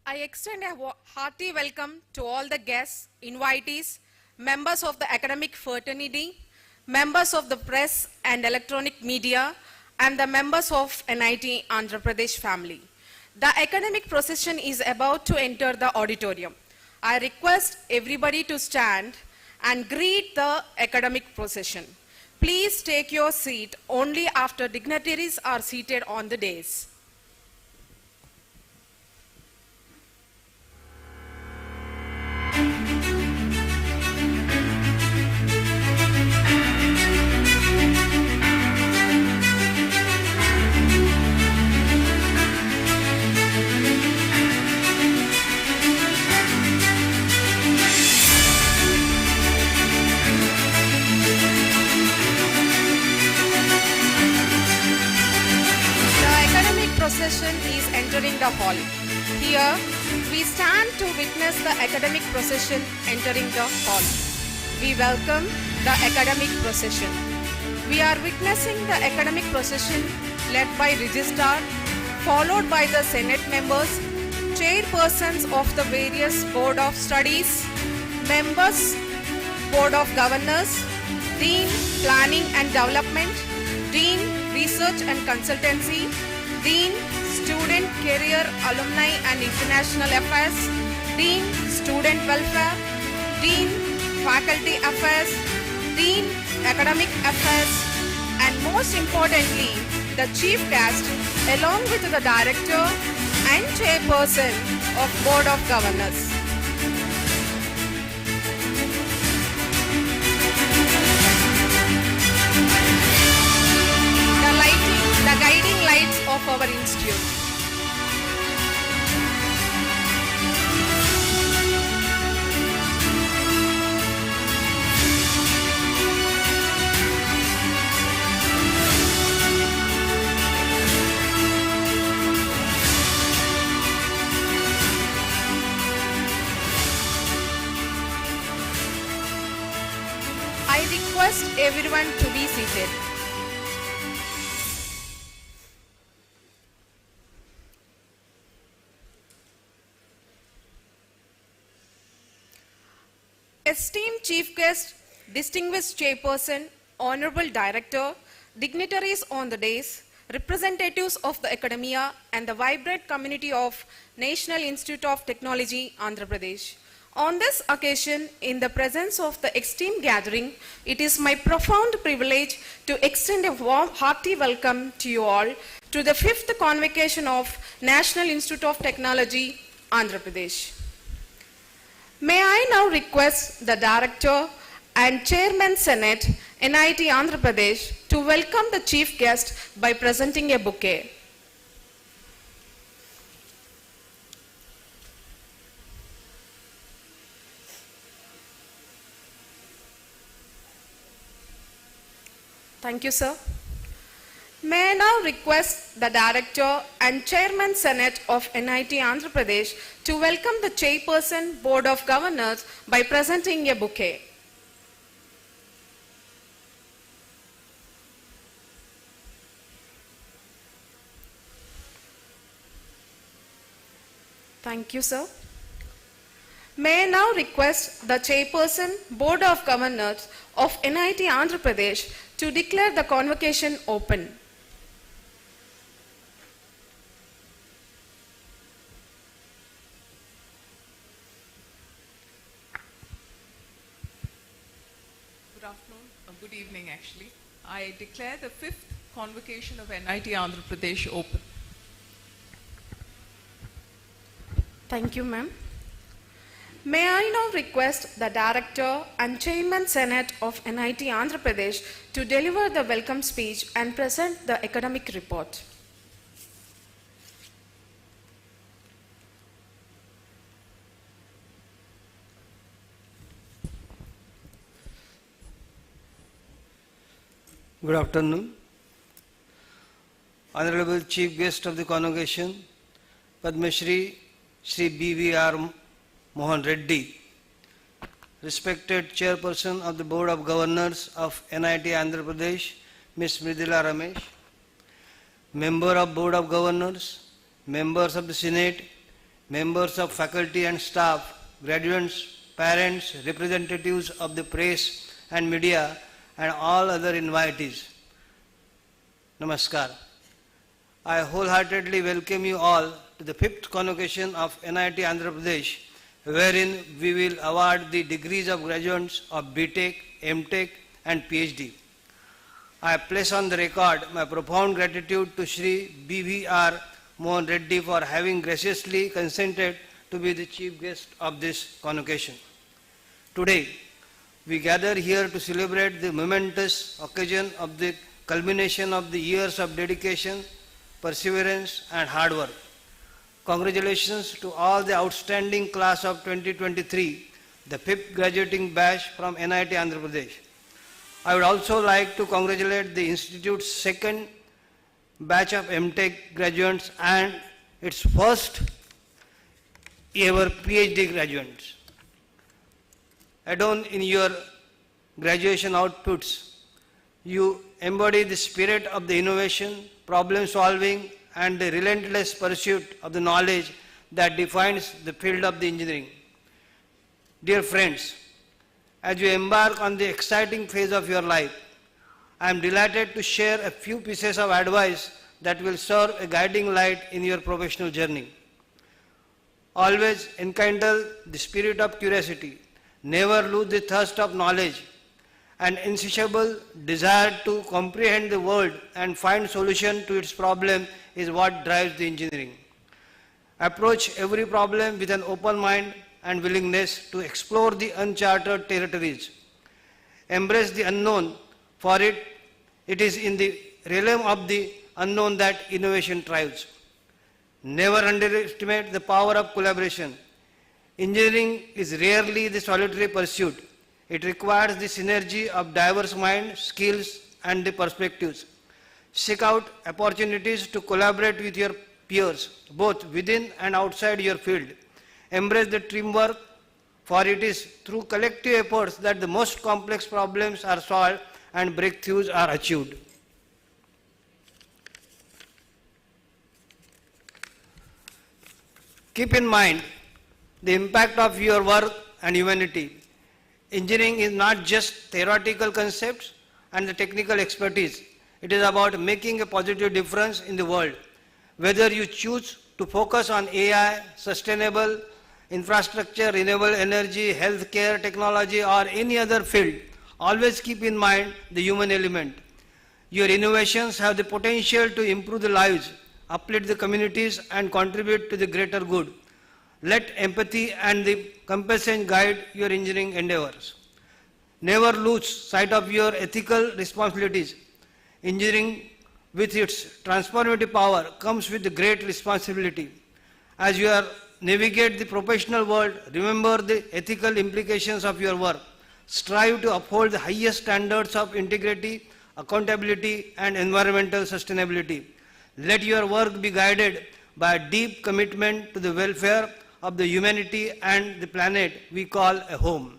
I extend a hearty welcome to all the guests, invitees, members of the academic fraternity, members of the press and electronic media, and the members of NIT Andhra Pradesh family. The academic procession is about to enter the auditorium. I request everybody to stand and greet the academic procession. Please take your seat only after dignitaries are seated on the dais. Procession is entering the hall. Here, we stand to witness the academic procession entering the hall. We welcome the academic procession. We are witnessing the academic procession led by Registrar, followed by the Senate members, chairpersons of the various Board of Studies, members, Board of Governors, Dean Planning and Development, Dean Research and Consultancy, Dean, Student Career, Alumni and International Affairs, Dean, Student Welfare, Dean, Faculty Affairs, Dean, Academic Affairs, and most importantly, the Chief Guest, along with the Director and Chairperson of Board of Governors. The guiding lights of our institute. I request everyone to be seated. Esteemed Chief Guest, Distinguished Chairperson, Honorable Director, dignitaries on the dais, representatives of the academia and the vibrant community of National Institute of Technology, Andhra Pradesh. On this occasion, in the presence of the esteemed gathering, it is my profound privilege to extend a warm, hearty welcome to you all to the 5th Convocation of National Institute of Technology, Andhra Pradesh. May I now request the Director and Chairman Senate, NIT Andhra Pradesh, to welcome the Chief Guest by presenting a bouquet. Thank you, sir. May I now request the Director and Chairman Senate of NIT Andhra Pradesh to welcome the Chairperson Board of Governors by presenting a bouquet. Thank you, sir. May I now request the Chairperson Board of Governors of NIT Andhra Pradesh to declare the convocation open. Good evening actually. I declare the 5th Convocation of NIT Andhra Pradesh open. Thank you, ma'am. May I now request the Director and Chairman Senate of NIT Andhra Pradesh to deliver the welcome speech and present the academic report. Good afternoon. Honorable Chief Guest of the Convocation, Padma Shri B.V.R. Mohan Reddy, respected Chairperson of the Board of Governors of NIT Andhra Pradesh, Ms. Mridula Ramesh, Member of Board of Governors, members of the Senate, members of faculty and staff, graduates, parents, representatives of the press and media, and all other invitees. Namaskar. I wholeheartedly welcome you all to the 5th Convocation of NIT Andhra Pradesh, wherein we will award the degrees of graduates of BTech, MTech and PhD. I place on the record my profound gratitude to Shri B.V.R. Mohan Reddy for having graciously consented to be the chief guest of this convocation. Today, we gather here to celebrate the momentous occasion of the culmination of the years of dedication, perseverance and hard work. Congratulations to all the outstanding class of 2023, the 5th graduating batch from NIT Andhra Pradesh. I would also like to congratulate the Institute's second batch of MTech graduates and its first ever PhD graduates. Adorned in your graduation outputs, you embody the spirit of the innovation, problem solving and the relentless pursuit of the knowledge that defines the field of the engineering. Dear friends, as you embark on the exciting phase of your life, I am delighted to share a few pieces of advice that will serve a guiding light in your professional journey. Always enkindle the spirit of curiosity, never lose the thirst of knowledge, an insatiable desire to comprehend the world and find solution to its problem is what drives the engineering. Approach every problem with an open mind and willingness to explore the uncharted territories. Embrace the unknown, for it is in the realm of the unknown that innovation thrives. Never underestimate the power of collaboration. Engineering is rarely the solitary pursuit. It requires the synergy of diverse minds, skills and the perspectives. Seek out opportunities to collaborate with your peers, both within and outside your field. Embrace the teamwork, for it is through collective efforts that the most complex problems are solved and breakthroughs are achieved. Keep in mind the impact of your work and humanity. Engineering is not just theoretical concepts and the technical expertise. It is about making a positive difference in the world. Whether you choose to focus on AI, sustainable infrastructure, renewable energy, healthcare, technology or any other field, always keep in mind the human element. Your innovations have the potential to improve the lives, uplift the communities and contribute to the greater good. Let empathy and the compassion guide your engineering endeavors. Never lose sight of your ethical responsibilities. Engineering, with its transformative power, comes with the great responsibility. As you navigate the professional world, remember the ethical implications of your work. Strive to uphold the highest standards of integrity, accountability, and environmental sustainability. Let your work be guided by a deep commitment to the welfare of the humanity and the planet we call a home.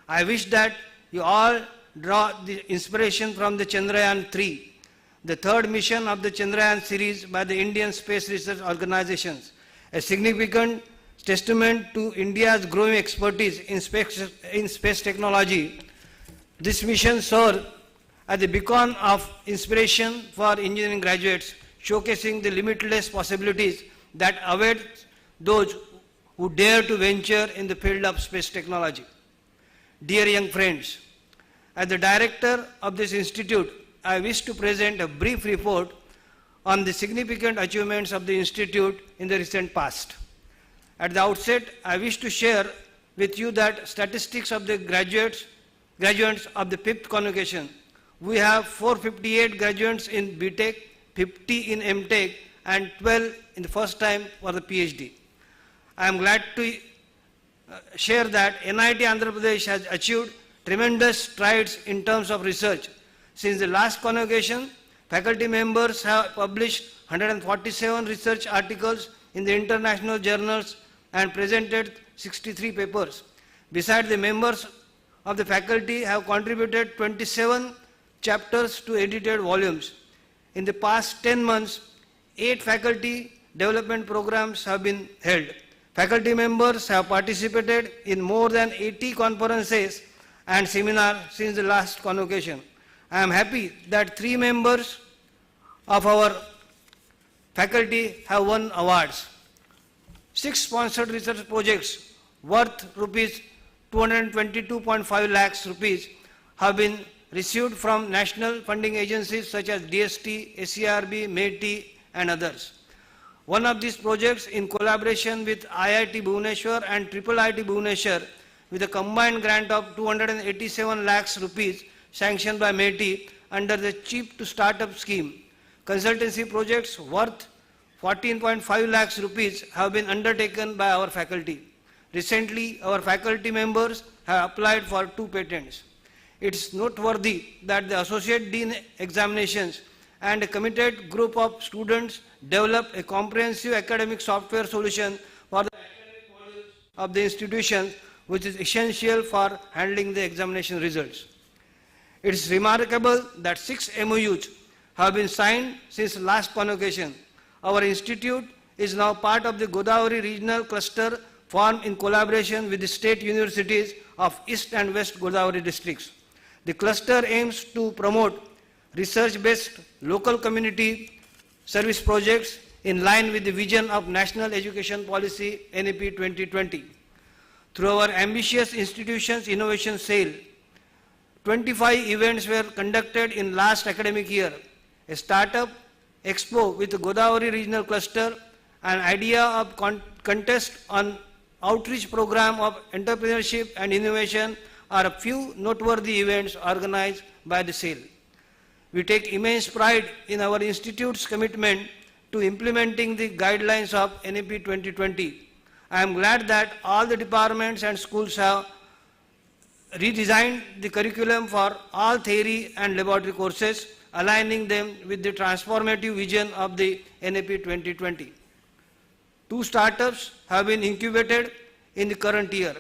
I wish that you all draw the inspiration from the Chandrayaan-3, the third mission of the Chandrayaan series by the Indian Space Research Organizations, a significant testament to India's growing expertise in space technology. This mission serves as a beacon of inspiration for engineering graduates, showcasing the limitless possibilities that await those who dare to venture in the field of space technology. Dear young friends, as the director of this institute, I wish to present a brief report on the significant achievements of the institute in the recent past. At the outset, I wish to share with you that statistics of the graduates of the 5th Convocation. We have 458 graduates in BTech, 50 in MTech and 12 in the first time for the PhD. I am glad to share that NIT Andhra Pradesh has achieved tremendous strides in terms of research. Since the last convocation, faculty members have published 147 research articles in the international journals and presented 63 papers. Besides, the members of the faculty have contributed 27 chapters to edited volumes. In the past 10 months, 8 faculty development programs have been held. Faculty members have participated in more than 80 conferences and seminars since the last convocation. I am happy that 3 members of our faculty have won awards. 6 sponsored research projects worth rupees 222.5 lakhs rupees have been received from national funding agencies such as DST, SERB, METI and others. One of these projects, in collaboration with IIT Bhubaneswar and IIIT Bhubaneswar, with a combined grant of 287 lakhs rupees sanctioned by METI under the Cheap to Startup scheme. Consultancy projects worth 14.5 lakhs rupees have been undertaken by our faculty. Recently, our faculty members have applied for 2 patents. It is noteworthy that the Associate Dean examinations and a committed group of students developed a comprehensive academic software solution for the academic modules of the institutions, which is essential for handling the examination results. It is remarkable that 6 MOUs have been signed since last convocation. Our institute is now part of the Godavari Regional Cluster formed in collaboration with the state universities of East and West Godavari districts. The cluster aims to promote research-based local community service projects in line with the vision of National Education Policy NEP 2020. Through our ambitious institutions innovation sale, 25 events were conducted in last academic year. A startup expo with the Godavari Regional Cluster, an idea of contest on outreach program of entrepreneurship and innovation are a few noteworthy events organized by the sale. We take immense pride in our institute's commitment to implementing the guidelines of NEP 2020. I am glad that all the departments and schools have redesigned the curriculum for all theory and laboratory courses, aligning them with the transformative vision of the NEP 2020. 2 startups have been incubated in the current year.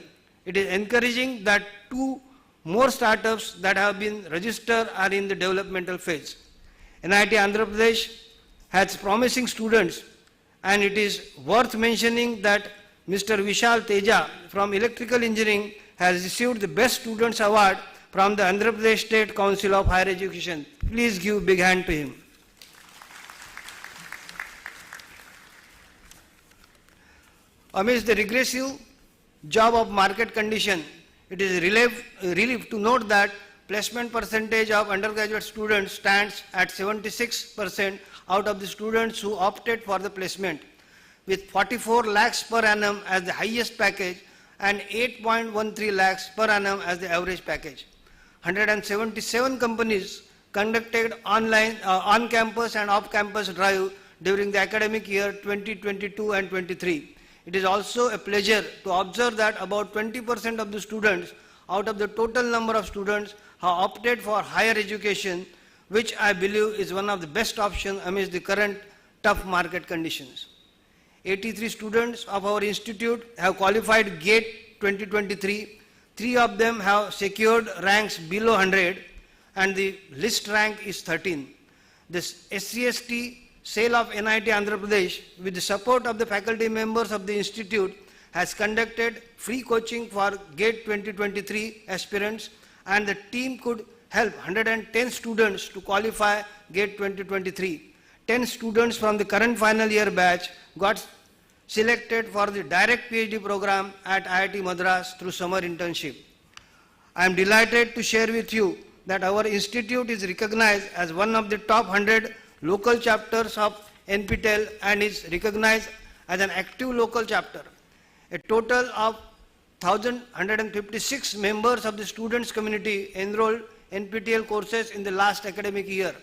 It is encouraging that 2 more startups that have been registered are in the developmental phase. NIT Andhra Pradesh has promising students, and it is worth mentioning that Mr. Vishal Teja from Electrical Engineering has received the Best Students Award from the Andhra Pradesh State Council of Higher Education. Please give a big hand to him. Amidst the regressive job of market condition, it is relief to note that placement percentage of undergraduate students stands at 76% out of the students who opted for the placement, with 44 lakhs per annum as the highest package and 8.13 lakhs per annum as the average package. 177 companies conducted online, on-campus and off-campus drive during the academic year 2022 and 23. It is also a pleasure to observe that about 20% of the students out of the total number of students have opted for higher education, which I believe is one of the best options amidst the current tough market conditions. 83 students of our institute have qualified GATE 2023. 3 of them have secured ranks below 100 and the list rank is 13. This SCST sale of NIT Andhra Pradesh, with the support of the faculty members of the institute, has conducted free coaching for GATE 2023 aspirants, and the team could help 110 students to qualify GATE 2023. 10 students from the current final year batch got selected for the direct PhD program at IIT Madras through summer internship. I am delighted to share with you that our institute is recognized as one of the top 100 local chapters of NPTEL and is recognized as an active local chapter. A total of 1,156 members of the students community enrolled NPTEL courses in the last academic year,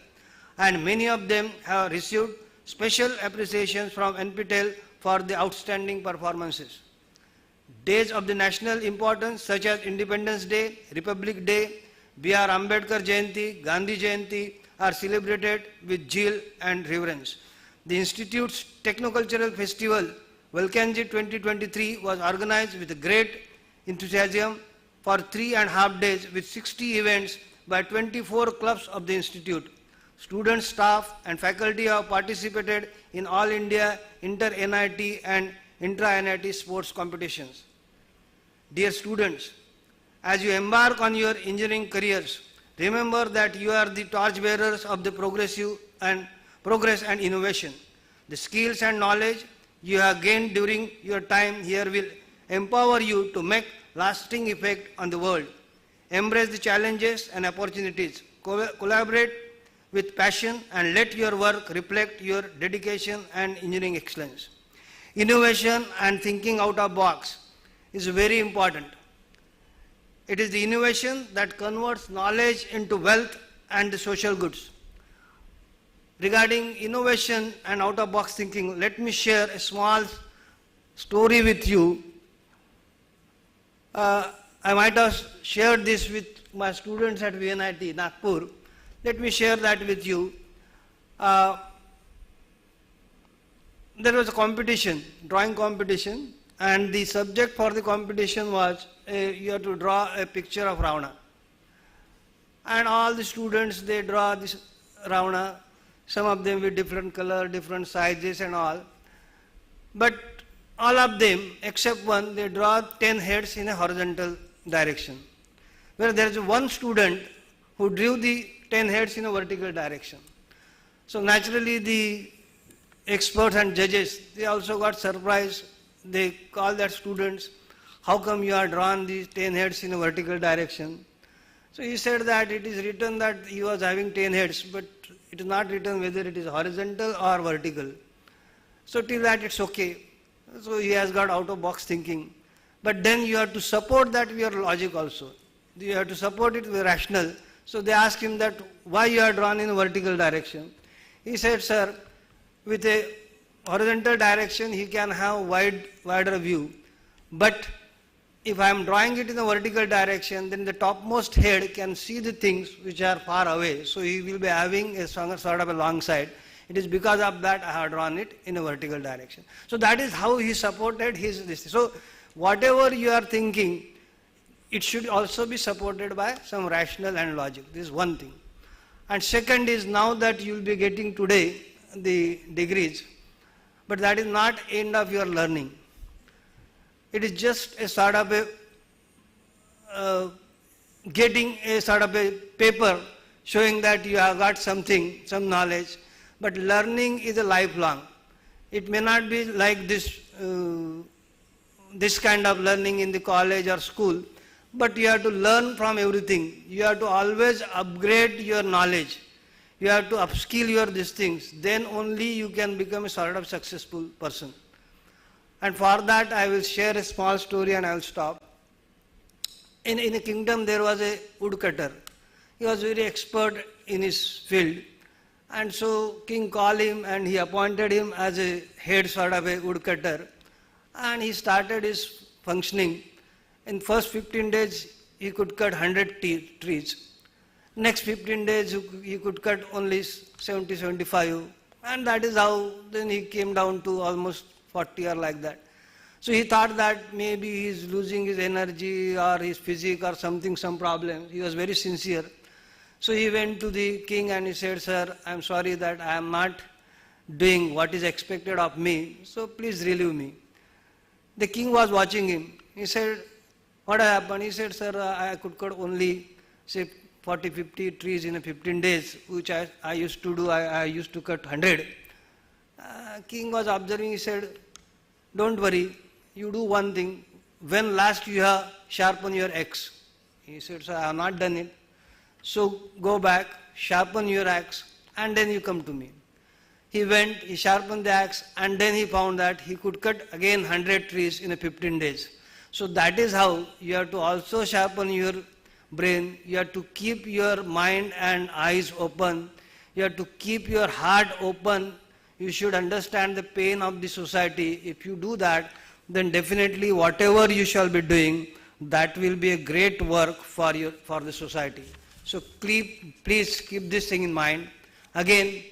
and many of them have received special appreciations from NPTEL for the outstanding performances. Days of the national importance such as Independence Day, Republic Day, B.R. Ambedkar Jayanti, Gandhi Jayanti are celebrated with zeal and reverence. The Institute's Technocultural Festival, Valkanji 2023, was organized with great enthusiasm for 3.5 days with 60 events by 24 clubs of the Institute. Students, staff and faculty have participated in All India Inter-NIT and intra-NIT sports competitions. Dear students, as you embark on your engineering careers, remember that you are the torchbearers of the progress and innovation. The skills and knowledge you have gained during your time here will empower you to make lasting effect on the world. Embrace the challenges and opportunities. Collaborate with passion and let your work reflect your dedication and engineering excellence. Innovation and thinking out of box is very important. It is the innovation that converts knowledge into wealth and the social goods. Regarding innovation and out of box thinking, let me share a small story with you. I might have shared this with my students at VNIT, Nagpur. Let me share that with you. There was a competition, drawing competition, and the subject for the competition was you have to draw a picture of Ravana. And all the students, they draw this Ravana, some of them with different color, different sizes and all. But all of them, except one, they draw 10 heads in a horizontal direction. Where there is one student who drew the 10 heads in a vertical direction. So naturally the experts and judges, they also got surprised. They called that students, how come you are drawn these 10 heads in a vertical direction? So he said that it is written that he was having 10 heads, but it is not written whether it is horizontal or vertical. So till that it's okay. So he has got out of box thinking. But then you have to support that with your logic also. You have to support it with rational. So they asked him that why you are drawn in a vertical direction. He said, sir, with a horizontal direction he can have wider view. But if I am drawing it in a vertical direction, then the topmost head can see the things which are far away. So he will be having a sort of a long side. It is because of that I have drawn it in a vertical direction. So that is how he supported this. So whatever you are thinking, it should also be supported by some rational and logic. This is one thing. And second is, now that you will be getting today the degrees, but that is not end of your learning. It is just a sort of a getting a sort of a paper showing that you have got something, some knowledge. But learning is a lifelong. It may not be like this, this kind of learning in the college or school, but you have to learn from everything. You have to always upgrade your knowledge. You have to upskill these things. Then only you can become a sort of successful person. And for that I will share a small story and I will stop. In a kingdom there was a woodcutter. He was very expert in his field. And so king called him and he appointed him as a head sort of a woodcutter. And he started his functioning. In first 15 days he could cut 100 trees. Next 15 days he could cut only 70, 75. And that is how then he came down to almost 40 or like that. So he thought that maybe he is losing his energy or his physique or something, some problem. He was very sincere. So he went to the king and he said, sir, I am sorry that I am not doing what is expected of me. So please relieve me. The king was watching him. He said, what happened? He said, sir, I could cut only say 40, 50 trees in 15 days, which I used to do. I used to cut 100. King was observing. He said, don't worry, you do one thing. When last you have sharpened your axe? He said, sir, I have not done it. So go back, sharpen your axe, and then you come to me. He went, he sharpened the axe, and then he found that he could cut again 100 trees in 15 days. So that is how you have to also sharpen your brain. You have to keep your mind and eyes open. You have to keep your heart open. You should understand the pain of the society. If you do that, then definitely whatever you shall be doing, that will be a great work for the society. So please keep this thing in mind. Again,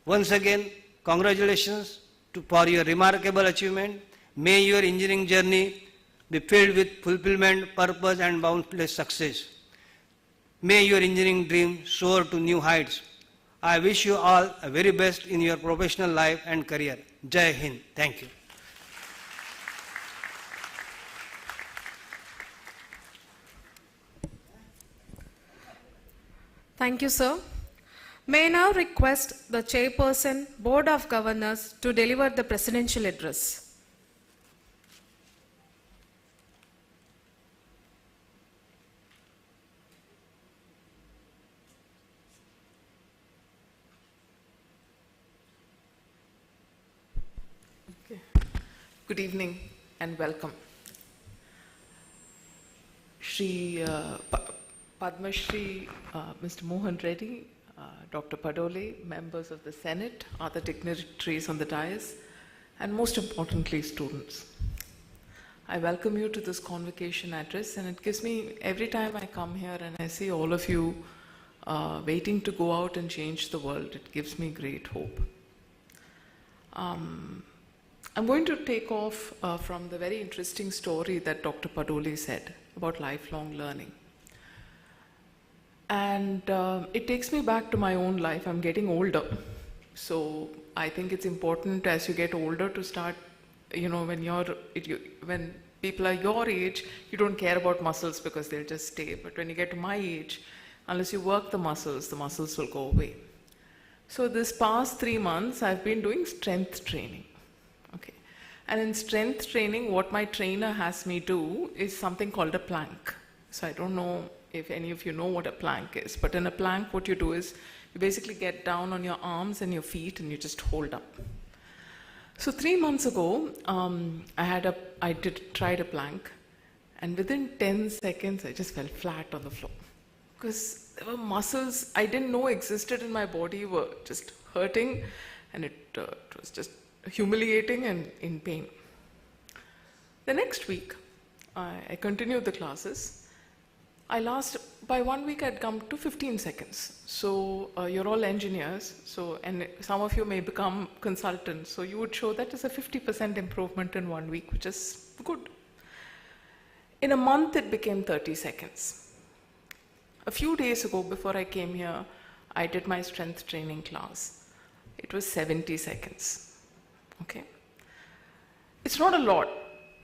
once again, congratulations for your remarkable achievement. May your engineering journey be filled with fulfillment, purpose and boundless success. May your engineering dream soar to new heights. I wish you all the very best in your professional life and career. Jai Hind. Thank you. Thank you, sir. May I now request the Chairperson, Board of Governors, to deliver the presidential address. Good evening and welcome. Shri Padma Shri Mr. Mohan Reddy, Dr. Padole, members of the Senate, other dignitaries on the dais, and most importantly, students. I welcome you to this convocation address, and it gives me, every time I come here and I see all of you waiting to go out and change the world, it gives me great hope. I'm going to take off from the very interesting story that Dr. Padole said about lifelong learning. And it takes me back to my own life. I'm getting older. So I think it's important as you get older to start, when people are your age, you don't care about muscles because they'll just stay. But when you get to my age, unless you work the muscles will go away. So this past 3 months, I've been doing strength training. Okay. And in strength training, what my trainer has me do is something called a plank. So I don't know if any of you know what a plank is, but in a plank, what you do is you basically get down on your arms and your feet and you just hold up. So 3 months ago, I tried a plank, and within 10 seconds, I just fell flat on the floor. Because there were muscles I didn't know existed in my body were just hurting, and it was just humiliating and in pain. The next week, I continued the classes. By 1 week, I'd come to 15 seconds. So you're all engineers, and some of you may become consultants. So you would show that as a 50% improvement in 1 week, which is good. In a month, it became 30 seconds. A few days ago, before I came here, I did my strength training class. It was 70 seconds. Okay? It's not a lot.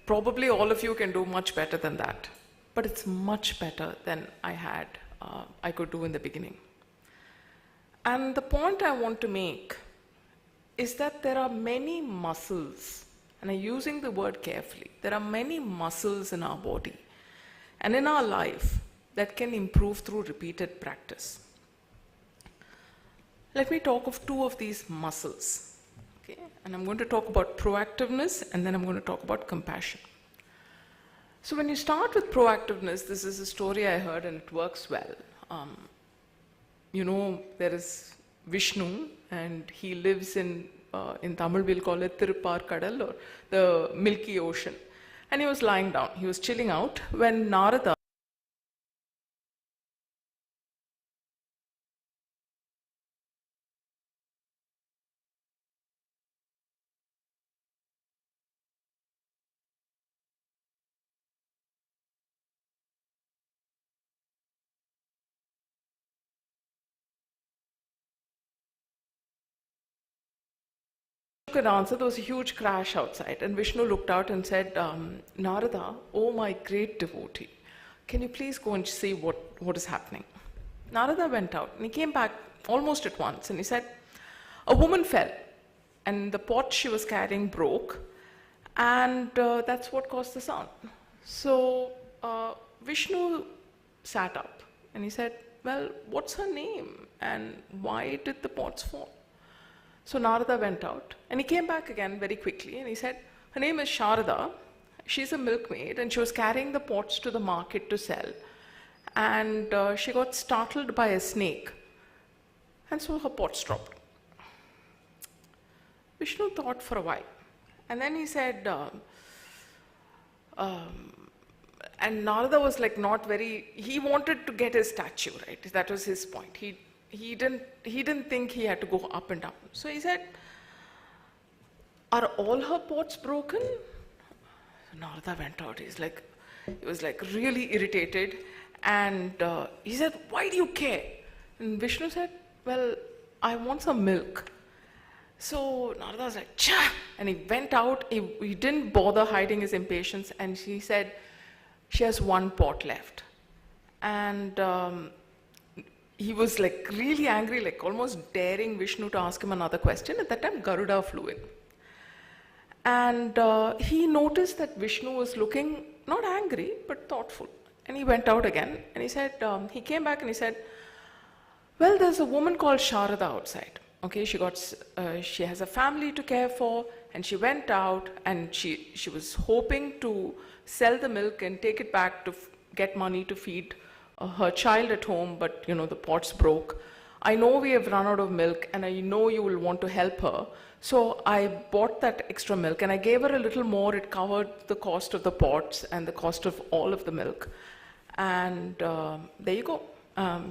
Probably all of you can do much better than that. But it's much better than I could do in the beginning. And the point I want to make is that there are many muscles, and I'm using the word carefully, there are many muscles in our body and in our life that can improve through repeated practice. Let me talk of 2 of these muscles. Okay? And I'm going to talk about proactiveness, and then I'm going to talk about compassion. So when you start with proactiveness, this is a story I heard and it works well. There is Vishnu, and he lives in Tamil we'll call it Tirupar Kadal, or the Milky Ocean. And he was lying down, he was chilling out when Narada could answer. There was a huge crash outside, and Vishnu looked out and said, Narada, oh my great devotee, can you please go and see what is happening? Narada went out, and he came back almost at once, and he said, a woman fell, and the pot she was carrying broke, and that's what caused the sound. So Vishnu sat up, and he said, well, what's her name, and why did the pots fall? So Narada went out, and he came back again very quickly, and he said, her name is Sharada, she's a milkmaid, and she was carrying the pots to the market to sell, and she got startled by a snake, and so her pots dropped. Vishnu thought for a while, and then he said, and Narada was like he wanted to get his statue, right? That was his point. He didn't think he had to go up and down. So he said, are all her pots broken? Narada went out. He was like really irritated. And he said, why do you care? And Vishnu said, well, I want some milk. So Narada was like, cha! And he went out. He didn't bother hiding his impatience. And he said, she has 1 pot left. And he was like really angry, like almost daring Vishnu to ask him another question. At that time, Garuda flew in. And he noticed that Vishnu was looking not angry, but thoughtful. And he went out again, and he said, he came back and he said, well, there's a woman called Sharada outside. Okay, she has a family to care for, and she went out, and she was hoping to sell the milk and take it back to get money to feed her child at home, but the pots broke. I know we have run out of milk, and I know you will want to help her. So I bought that extra milk, and I gave her a little more. It covered the cost of the pots and the cost of all of the milk. And there you go.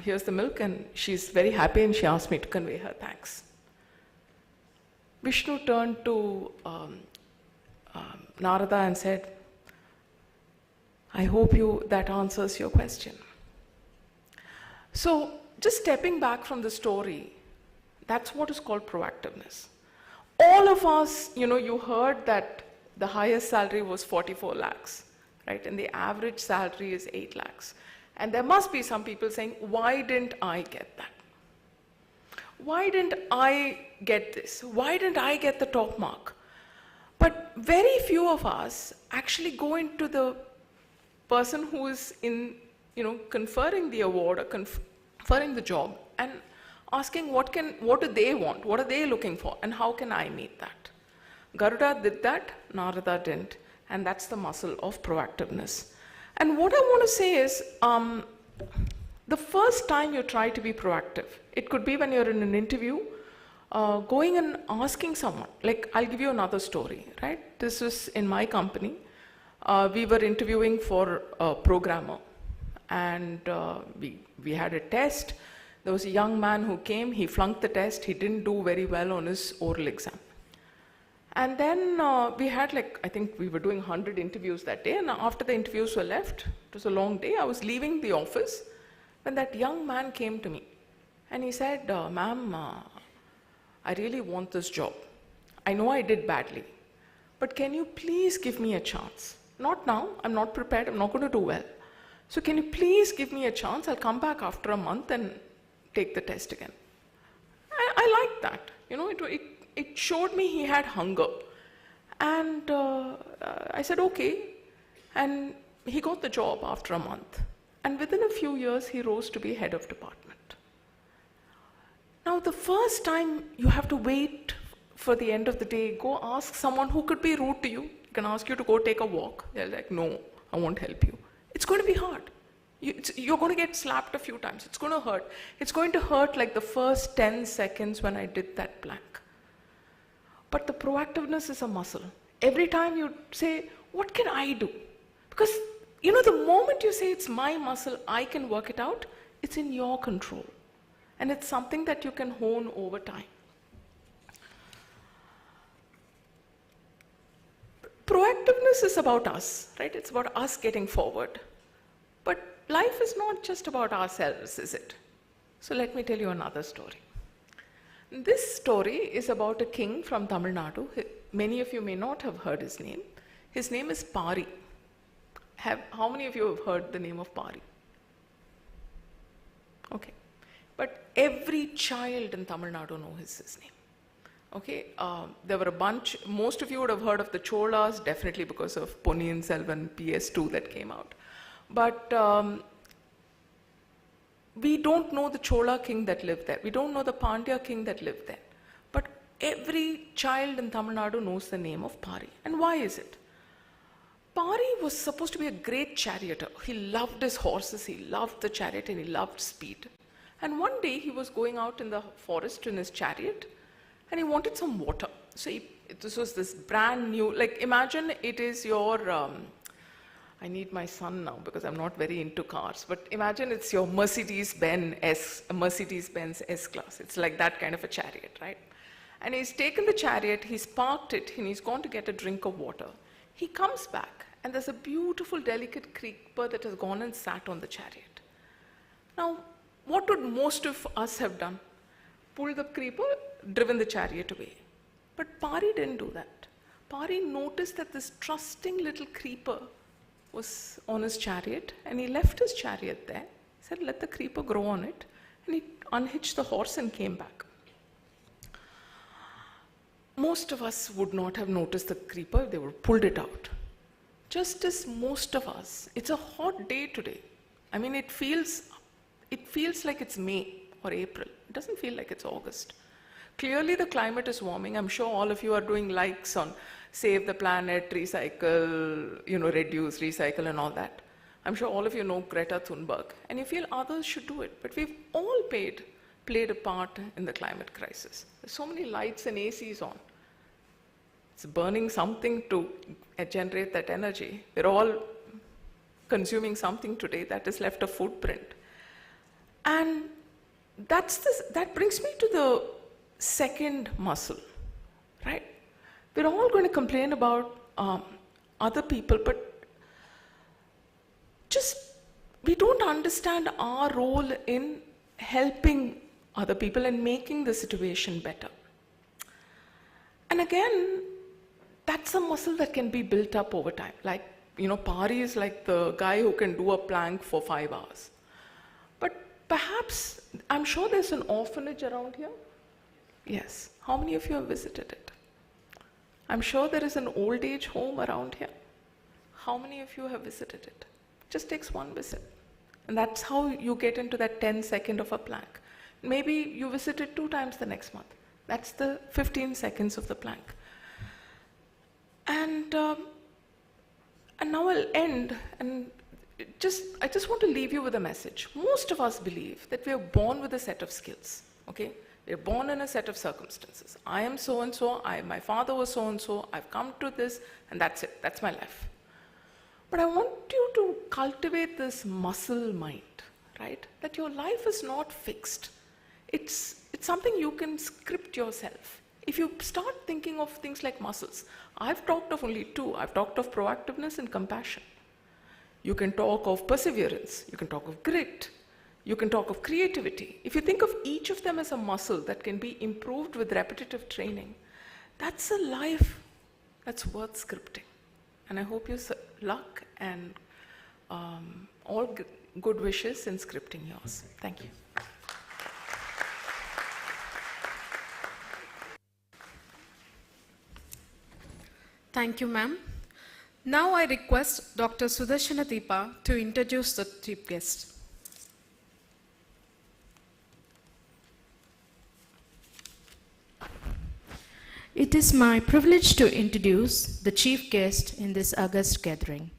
Here's the milk, and she's very happy, and she asked me to convey her thanks. Vishnu turned to Narada and said, I hope that answers your question. So, just stepping back from the story, that's what is called proactiveness. All of us, you heard that the highest salary was 44 lakhs, right? And the average salary is 8 lakhs. And there must be some people saying, why didn't I get that? Why didn't I get this? Why didn't I get the top mark? But very few of us actually go into the person who is conferring the award or conferring the job and asking what do they want, what are they looking for, and how can I meet that? Garuda did that, Narada didn't, and that's the muscle of proactiveness. And what I want to say is, the first time you try to be proactive, it could be when you're in an interview, going and asking someone, like I'll give you another story, right? This was in my company. We were interviewing for a programmer, and we had a test. There was a young man who came, he flunked the test, he didn't do very well on his oral exam. And then we had I think we were doing 100 interviews that day, and after the interviews were left, it was a long day, I was leaving the office, when that young man came to me. And he said, ma'am, I really want this job. I know I did badly, but can you please give me a chance? Not now, I'm not prepared, I'm not going to do well. So can you please give me a chance? I'll come back after a month and take the test again. I liked that. It showed me he had hunger. And I said, okay. And he got the job after a month. And within a few years, he rose to be head of department. Now, the first time you have to wait for the end of the day, go ask someone who could be rude to you. He can ask you to go take a walk. They're like, no, I won't help you. It's going to be hard. You're going to get slapped a few times. It's going to hurt. It's going to hurt like the first 10 seconds when I did that plank. But the proactiveness is a muscle. Every time you say, what can I do? Because, the moment you say it's my muscle, I can work it out, it's in your control. And it's something that you can hone over time. Proactiveness is about us, right? It's about us getting forward. But life is not just about ourselves, is it? So let me tell you another story. This story is about a king from Tamil Nadu. Many of you may not have heard his name. His name is Pari. How many of you have heard the name of Pari? Okay. But every child in Tamil Nadu knows his name. Okay, there were a bunch, most of you would have heard of the Cholas, definitely because of Ponniyin Selvan PS2 that came out. But we don't know the Chola king that lived there. We don't know the Pandya king that lived there. But every child in Tamil Nadu knows the name of Pari. And why is it? Pari was supposed to be a great charioteer. He loved his horses, he loved the chariot, and he loved speed. And one day he was going out in the forest in his chariot, and he wanted some water. So this was this brand new, imagine it is your, I need my son now because I'm not very into cars, but imagine it's your Mercedes-Benz S-Class. It's like that kind of a chariot, right? And he's taken the chariot, he's parked it, and he's gone to get a drink of water. He comes back, and there's a beautiful, delicate creeper that has gone and sat on the chariot. Now, what would most of us have done? Pulled the creeper, driven the chariot away. But Pari didn't do that. Pari noticed that this trusting little creeper was on his chariot, and he left his chariot there. He said, let the creeper grow on it, And he unhitched the horse and came back. Most of us would not have noticed the creeper, they would have pulled it out. Just as most of us, it's a hot day today. I mean, it feels like it's May or April. It doesn't feel like it's August. Clearly the climate is warming. I'm sure all of you are doing likes on Save the Planet, Recycle, reduce, recycle and all that. I'm sure all of you know Greta Thunberg, and you feel others should do it. But we've all played a part in the climate crisis. There's so many lights and ACs on. It's burning something to generate that energy. We're all consuming something today that has left a footprint. And that brings me to the second muscle, right? We're all going to complain about other people, but we don't understand our role in helping other people and making the situation better. And again, that's a muscle that can be built up over time. Like, Pari is like the guy who can do a plank for 5 hours. But perhaps, I'm sure there's an orphanage around here. Yes. How many of you have visited it? I'm sure there is an old age home around here. How many of you have visited it? Just takes one visit. And that's how you get into that 10-second of a plank. Maybe you visit it 2 times the next month. That's the 15 seconds of the plank. And now I'll end, and I just want to leave you with a message. Most of us believe that we are born with a set of skills, okay? We're born in a set of circumstances. I am so-and-so, my father was so-and-so, I've come to this, and that's it, that's my life. But I want you to cultivate this muscle mind, right? That your life is not fixed. It's something you can script yourself. If you start thinking of things like muscles, I've talked of only 2. I've talked of proactiveness and compassion. You can talk of perseverance. You can talk of grit. You can talk of creativity. If you think of each of them as a muscle that can be improved with repetitive training, that's a life that's worth scripting. And I hope you luck and all good wishes in scripting yours. Thank you. Thank you, ma'am. Now I request Dr. Sudarshana Deepa to introduce the chief guest. It is my privilege to introduce the chief guest in this august gathering.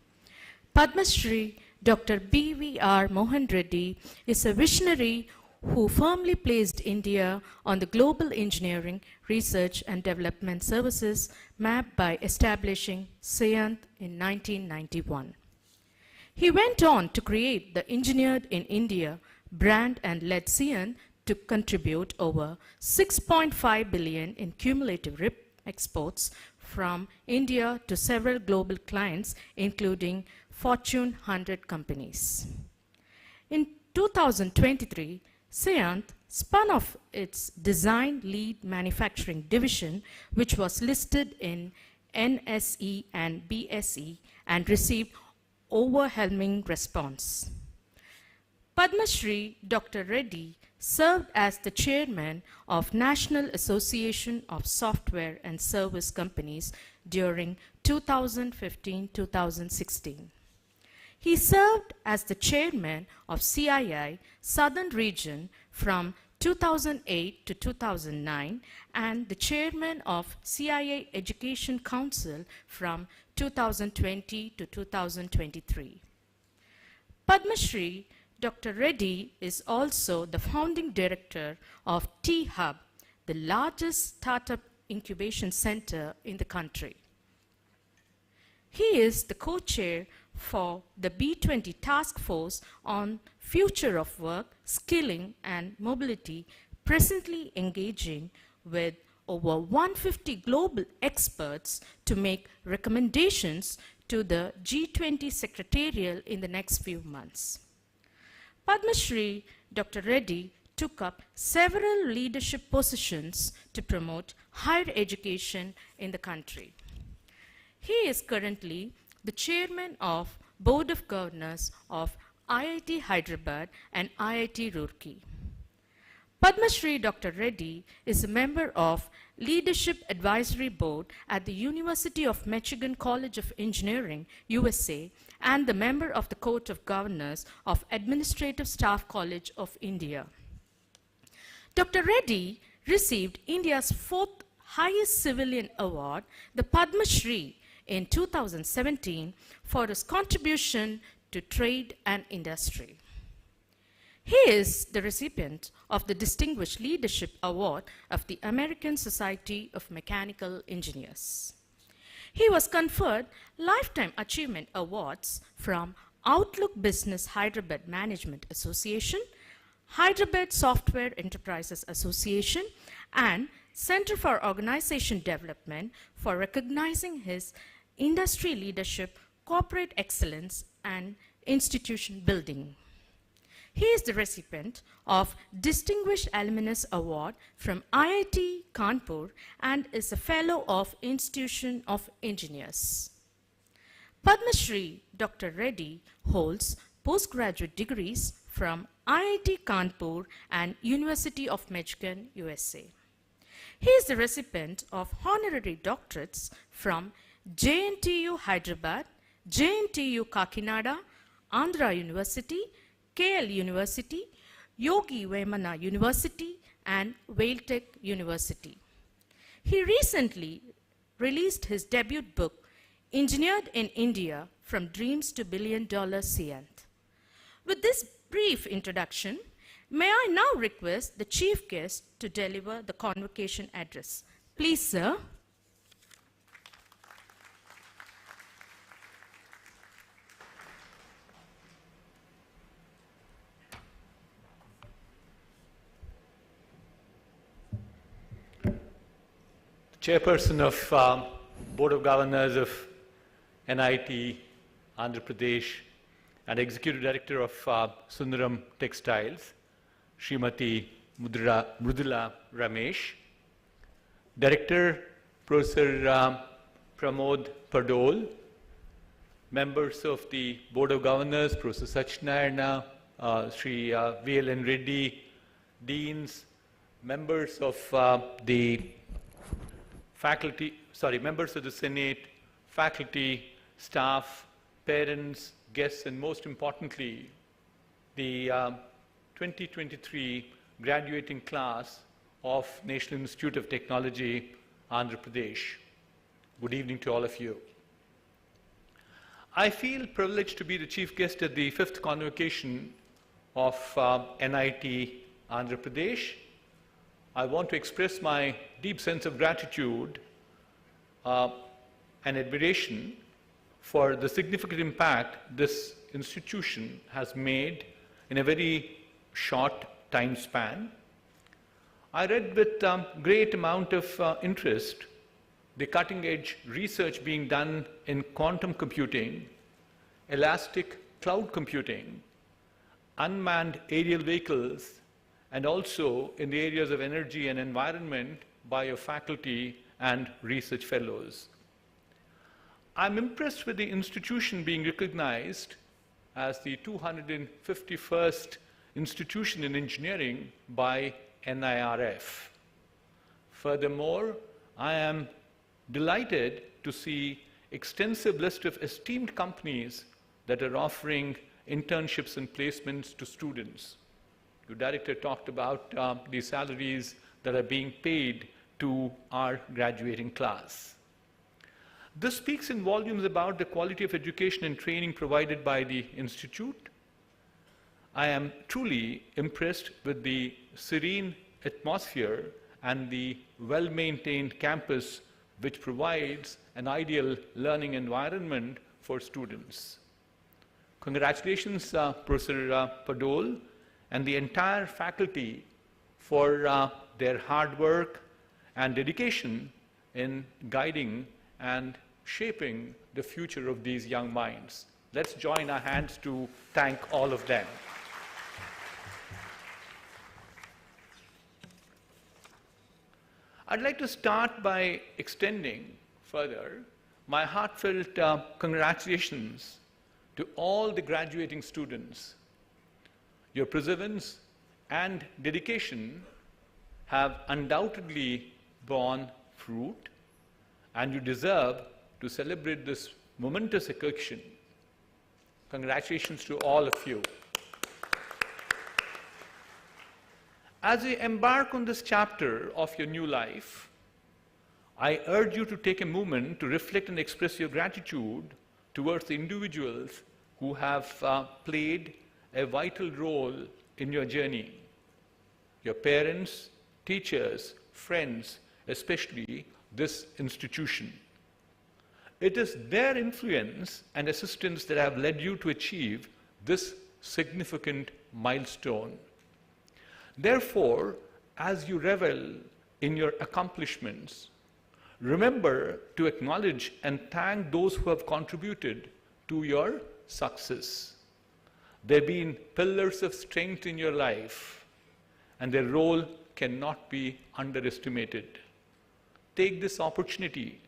Padma Shri Dr. B.V.R. Mohan Reddy is a visionary who firmly placed India on the global engineering, research and development services map by establishing SIANT in 1991. He went on to create the Engineered in India brand and led SIANT to contribute over 6.5 billion in cumulative exports from India to several global clients, including Fortune 100 companies. In 2023, SIANT spun off its design lead manufacturing division, which was listed in NSE and BSE and received overwhelming response. Padma Shri Dr. Reddy served as the chairman of National Association of Software and Service Companies during 2015-2016. He served as the chairman of CII Southern Region from 2008 to 2009 and the chairman of CIA Education Council from 2020 to 2023. Padma Shri Dr. Reddy is also the founding director of T-Hub, the largest startup incubation center in the country. He is the co-chair for the B20 Task Force on Future of Work, Skilling and Mobility, presently engaging with over 150 global experts to make recommendations to the G20 Secretarial in the next few months. Padma Shri Dr. Reddy took up several leadership positions to promote higher education in the country. He is currently the chairman of Board of Governors of IIT Hyderabad and IIT Roorkee. Padma Shri Dr. Reddy is a member of Leadership Advisory Board at the University of Michigan College of Engineering, USA, and the member of the Court of Governors of Administrative Staff College of India. Dr. Reddy received India's fourth highest civilian award, the Padma Shri, in 2017 for his contribution to trade and industry. He is the recipient of the Distinguished Leadership Award of the American Society of Mechanical Engineers. He was conferred Lifetime Achievement Awards from Outlook Business Hyderabad Management Association, Hyderabad Software Enterprises Association, and Center for Organization Development for recognizing his industry leadership, corporate excellence, and institution building. He is the recipient of Distinguished Alumnus Award from IIT Kanpur and is a Fellow of Institution of Engineers. Padma Shri Dr. Reddy holds postgraduate degrees from IIT Kanpur and University of Michigan, USA. He is the recipient of honorary doctorates from JNTU Hyderabad, JNTU Kakinada, Andhra University, KL University, Yogi Vemana University, and Vailtech University. He recently released his debut book, Engineered in India, From Dreams to $1 Billion Scient. With this brief introduction, may I now request the chief guest to deliver the convocation address. Please, sir. Chairperson of Board of Governors of NIT, Andhra Pradesh, and Executive Director of Sundaram Textiles, Srimati Mridula Ramesh, Director Professor Pramod Pardol, members of the Board of Governors, Professor Sachinarayana, Sri V.L.N. Reddy, deans, members of the members of the Senate, faculty, staff, parents, guests, and most importantly, the 2023 graduating class of National Institute of Technology, Andhra Pradesh. Good evening to all of you. I feel privileged to be the chief guest at the 5th convocation of NIT Andhra Pradesh. I want to express my deep sense of gratitude and admiration for the significant impact this institution has made in a very short time span. I read with great amount of interest the cutting-edge research being done in quantum computing, elastic cloud computing, unmanned aerial vehicles, and also in the areas of energy and environment by your faculty and research fellows. I'm impressed with the institution being recognized as the 251st institution in engineering by NIRF. Furthermore, I am delighted to see extensive list of esteemed companies that are offering internships and placements to students. Your director talked about the salaries that are being paid to our graduating class. This speaks in volumes about the quality of education and training provided by the institute. I am truly impressed with the serene atmosphere and the well-maintained campus which provides an ideal learning environment for students. Congratulations, Professor Padol and the entire faculty for their hard work and dedication in guiding and shaping the future of these young minds. Let's join our hands to thank all of them. I'd like to start by extending further my heartfelt congratulations to all the graduating students. Your perseverance and dedication have undoubtedly borne fruit, and you deserve to celebrate this momentous occasion. Congratulations to all of you. As you embark on this chapter of your new life, I urge you to take a moment to reflect and express your gratitude towards the individuals who have played a vital role in your journey. Your parents, teachers, friends, especially this institution. It is their influence and assistance that have led you to achieve this significant milestone. Therefore, as you revel in your accomplishments, remember to acknowledge and thank those who have contributed to your success. They've been pillars of strength in your life, and their role cannot be underestimated. Take this opportunity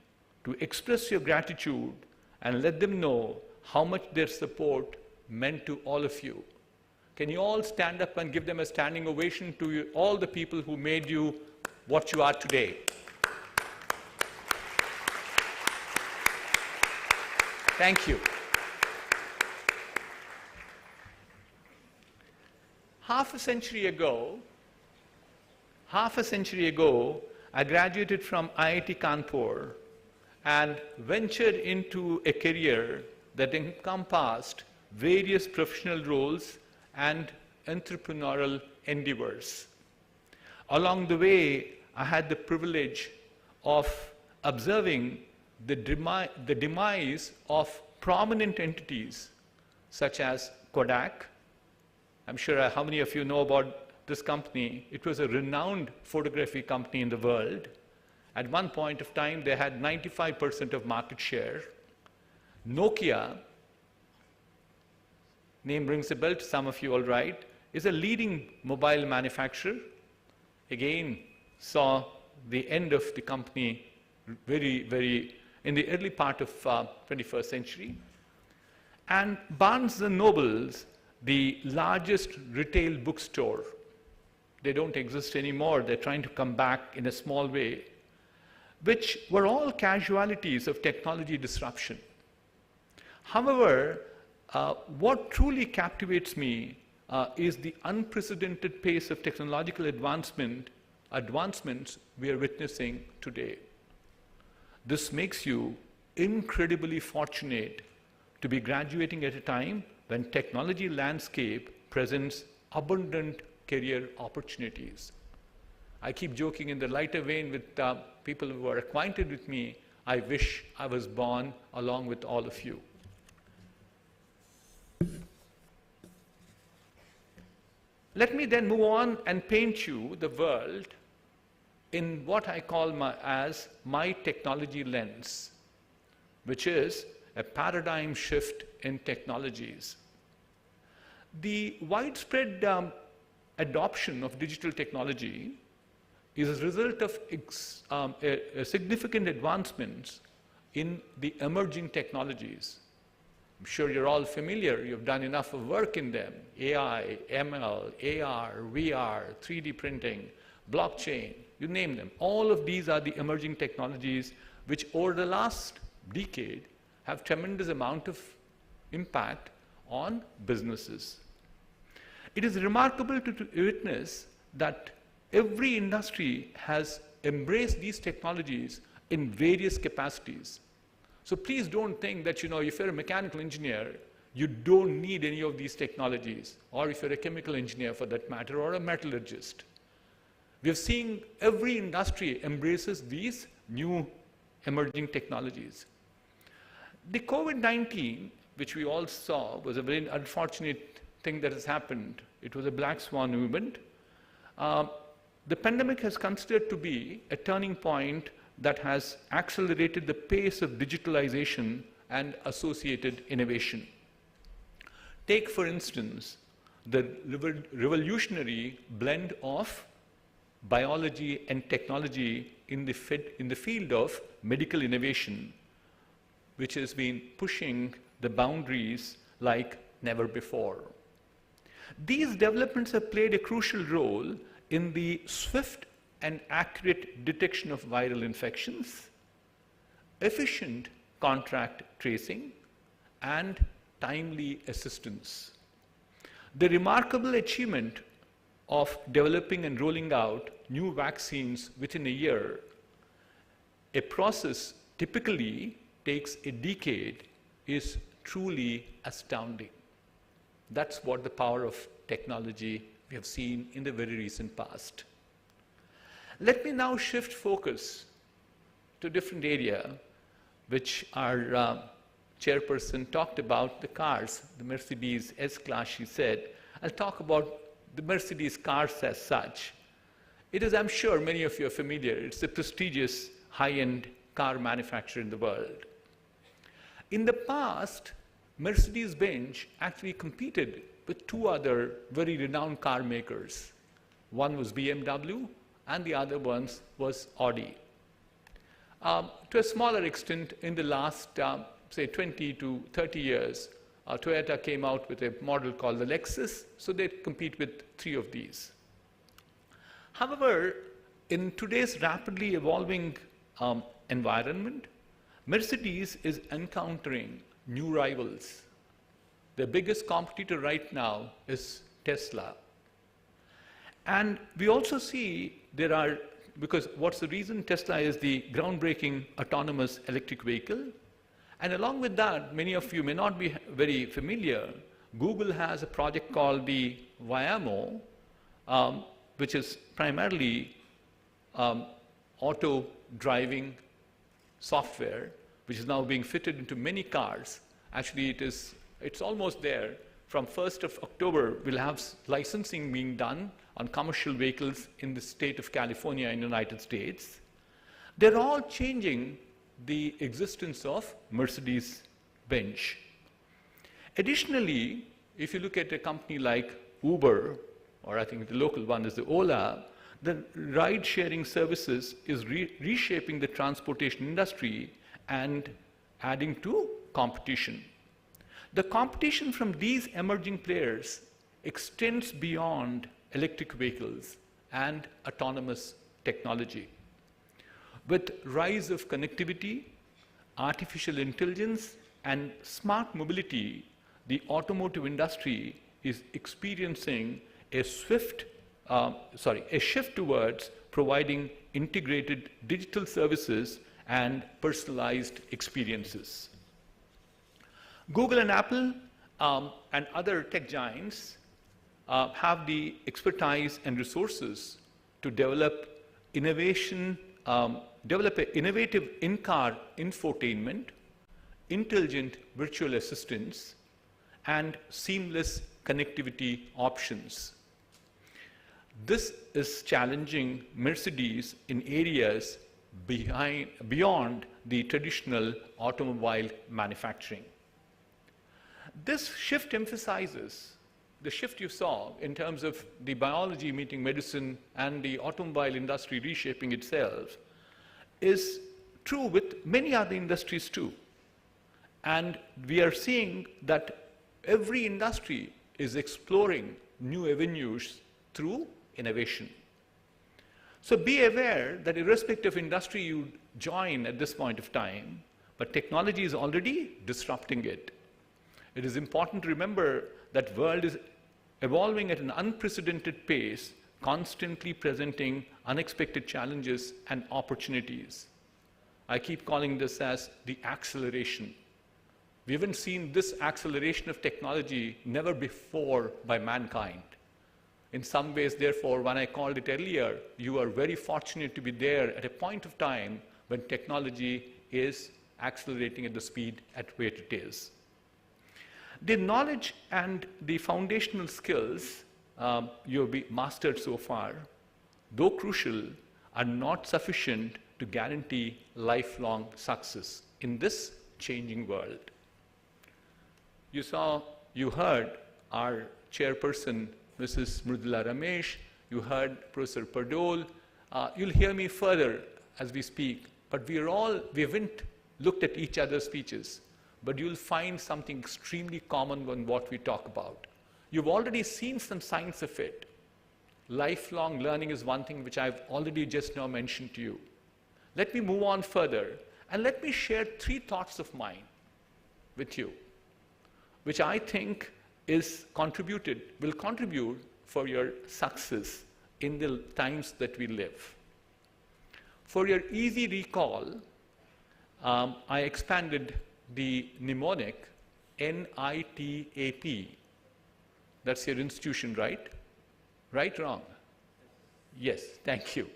to express your gratitude and let them know how much their support meant to all of you. Can you all stand up and give them a standing ovation to you, all the people who made you what you are today? Thank you. Half a century ago, I graduated from IIT Kanpur and ventured into a career that encompassed various professional roles and entrepreneurial endeavors. Along the way, I had the privilege of observing the demise of prominent entities such as Kodak. I'm sure how many of you know about this company. It was a renowned photography company in the world. At one point of time, they had 95% of market share. Nokia, name rings a bell to some of you, all right, is a leading mobile manufacturer. Again, saw the end of the company very in the early part of 21st century. And Barnes & Noble's, the largest retail bookstore, they don't exist anymore. They're trying to come back in a small way, which were all casualties of technology disruption. However, what truly captivates me is the unprecedented pace of technological advancements we are witnessing today. This makes you incredibly fortunate to be graduating at a time when technology landscape presents abundant career opportunities. I keep joking in the lighter vein with people who are acquainted with me. I wish I was born along with all of you. Let me then move on and paint you the world in what I call as my technology lens, which is a paradigm shift in technologies. The widespread adoption of digital technology is a result of significant advancements in the emerging technologies. I'm sure you're all familiar, you've done enough of work in them. AI, ML, AR, VR, 3D printing, blockchain, you name them. All of these are the emerging technologies which over the last decade have tremendous amount of impact on businesses. It is remarkable to witness that every industry has embraced these technologies in various capacities. So please don't think that, if you're a mechanical engineer, you don't need any of these technologies, or if you're a chemical engineer for that matter, or a metallurgist. We're seeing every industry embraces these new emerging technologies. The COVID-19, which we all saw, was a very unfortunate thing that has happened. It was a black swan event. The pandemic has considered to be a turning point that has accelerated the pace of digitalization and associated innovation. Take, for instance, the revolutionary blend of biology and technology in the field of medical innovation, which has been pushing the boundaries like never before. These developments have played a crucial role in the swift and accurate detection of viral infections, efficient contact tracing, and timely assistance. The remarkable achievement of developing and rolling out new vaccines within a year, a process typically takes a decade, is truly astounding. That's what the power of technology we have seen in the very recent past. Let me now shift focus to a different area, which our chairperson talked about, the cars, the Mercedes S-Class, she said. I'll talk about the Mercedes cars as such. It is, I'm sure many of you are familiar, it's a prestigious high-end car manufacturer in the world. In the past, Mercedes-Benz actually competed with two other very renowned car makers. One was BMW and the other one was Audi. To a smaller extent, in the last, say, 20 to 30 years, Toyota came out with a model called the Lexus, so they compete with three of these. However, in today's rapidly evolving environment, Mercedes is encountering new rivals. The biggest competitor right now is Tesla. And we also see there are, because what's the reason? Tesla is the groundbreaking autonomous electric vehicle. And along with that, many of you may not be very familiar, Google has a project called the Waymo, which is primarily auto driving software, which is now being fitted into many cars. Actually, it's almost there. From 1st of October, we'll have licensing being done on commercial vehicles in the state of California in the United States. They're all changing the existence of Mercedes-Benz. Additionally, if you look at a company like Uber, or I think the local one is the Ola, the ride-sharing services is reshaping the transportation industry and adding to competition. The competition from these emerging players extends beyond electric vehicles and autonomous technology. With rise of connectivity, artificial intelligence, and smart mobility, the automotive industry is experiencing a shift towards providing integrated digital services and personalized experiences. Google and Apple and other tech giants have the expertise and resources to develop an innovative in-car infotainment, intelligent virtual assistants, and seamless connectivity options. This is challenging Mercedes in areas beyond the traditional automobile manufacturing. This shift emphasizes the shift you saw in terms of the biology meeting medicine and the automobile industry reshaping itself is true with many other industries too. And we are seeing that every industry is exploring new avenues through innovation. So be aware that irrespective of industry you join at this point of time, but technology is already disrupting it. It is important to remember that the world is evolving at an unprecedented pace, constantly presenting unexpected challenges and opportunities. I keep calling this as the acceleration. We haven't seen this acceleration of technology never before by mankind. In some ways, therefore, when I called it earlier, you are very fortunate to be there at a point of time when technology is accelerating at the speed at which it is. The knowledge and the foundational skills you have mastered so far, though crucial, are not sufficient to guarantee lifelong success in this changing world. You heard our chairperson, Mrs. Mridula Ramesh, you heard Professor Pardol. You'll hear me further as we speak, but we haven't looked at each other's speeches, but you'll find something extremely common in what we talk about. You've already seen some signs of it. Lifelong learning is one thing which I've already just now mentioned to you. Let me move on further and let me share 3 thoughts of mine with you, which I think will contribute for your success in the times that we live. For your easy recall, I expanded the mnemonic NITAP. That's your institution, right? Right, wrong? Yes, thank you.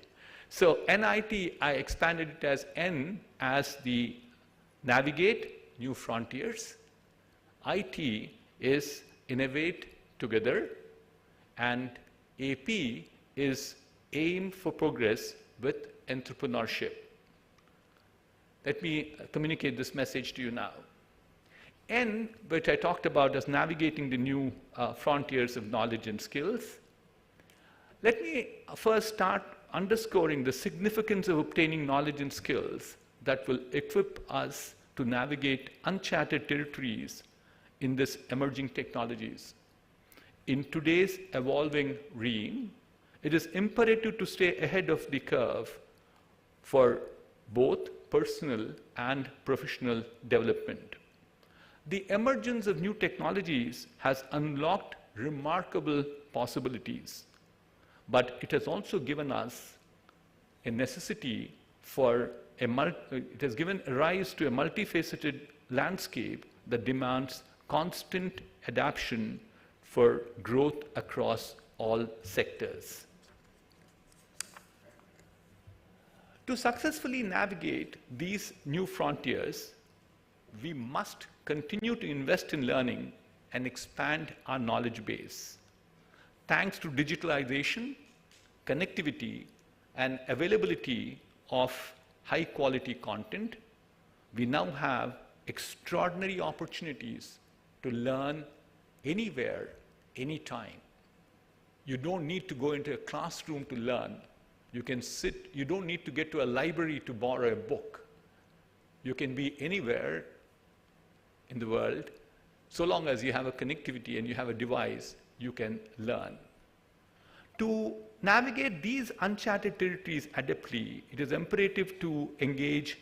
So NIT, I expanded it as N as the navigate new frontiers. IT is innovate together, and AP is aim for progress with entrepreneurship. Let me communicate this message to you now. N, which I talked about as navigating the new frontiers of knowledge and skills. Let me first start underscoring the significance of obtaining knowledge and skills that will equip us to navigate uncharted territories in this emerging technologies. In today's evolving realm, it is imperative to stay ahead of the curve for both personal and professional development. The emergence of new technologies has unlocked remarkable possibilities, but it has also given us a necessity for it has given rise to a multifaceted landscape that demands constant adaptation for growth across all sectors. To successfully navigate these new frontiers, we must continue to invest in learning and expand our knowledge base. Thanks to digitalization, connectivity, and availability of high-quality content, we now have extraordinary opportunities to learn anywhere, anytime. You don't need to go into a classroom to learn. You can sit, you don't need to get to a library to borrow a book. You can be anywhere in the world. So long as you have a connectivity and you have a device, you can learn. To navigate these uncharted territories adeptly, it is imperative to engage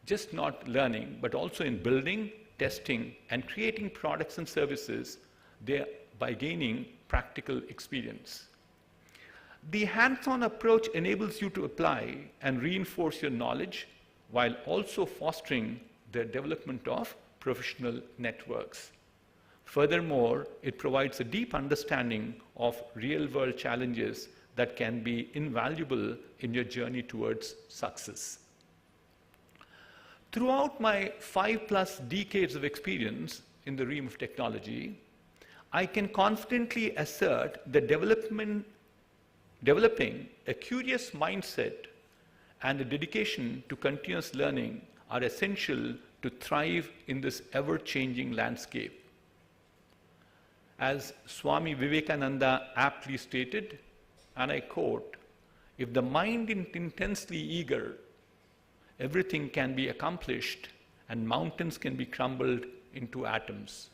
just not learning, but also in building, testing, and creating products and services by gaining practical experience. The hands-on approach enables you to apply and reinforce your knowledge while also fostering the development of professional networks. Furthermore, it provides a deep understanding of real-world challenges that can be invaluable in your journey towards success. Throughout my 5+ decades of experience in the realm of technology, I can confidently assert that developing a curious mindset and a dedication to continuous learning are essential to thrive in this ever-changing landscape. As Swami Vivekananda aptly stated, and I quote, "If the mind is intensely eager, everything can be accomplished and mountains can be crumbled into atoms."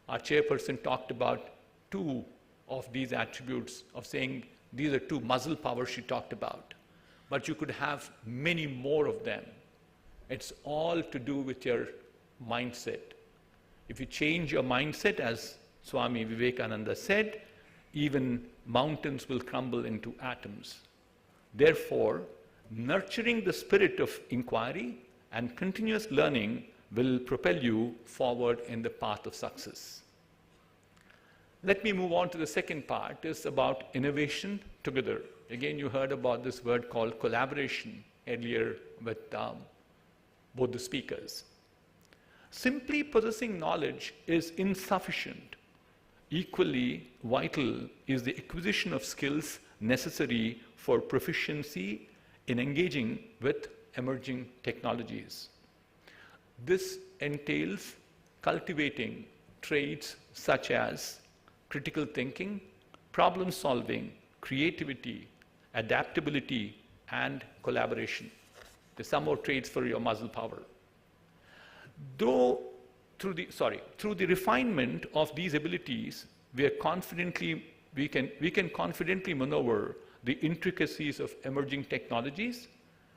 Our chairperson talked about 2 of these attributes of saying these are 2 muscle powers she talked about. But you could have many more of them. It's all to do with your mindset. If you change your mindset, as Swami Vivekananda said, even mountains will crumble into atoms. Therefore, nurturing the spirit of inquiry and continuous learning will propel you forward in the path of success. Let me move on to the second part. It's about innovation together. Again, you heard about this word called collaboration earlier with both the speakers. Simply possessing knowledge is insufficient. Equally vital is the acquisition of skills necessary for proficiency in engaging with emerging technologies. This entails cultivating traits such as critical thinking, problem solving, creativity, adaptability, and collaboration. There's some more traits for your muscle power. Though through the refinement of these abilities, we can confidently maneuver the intricacies of emerging technologies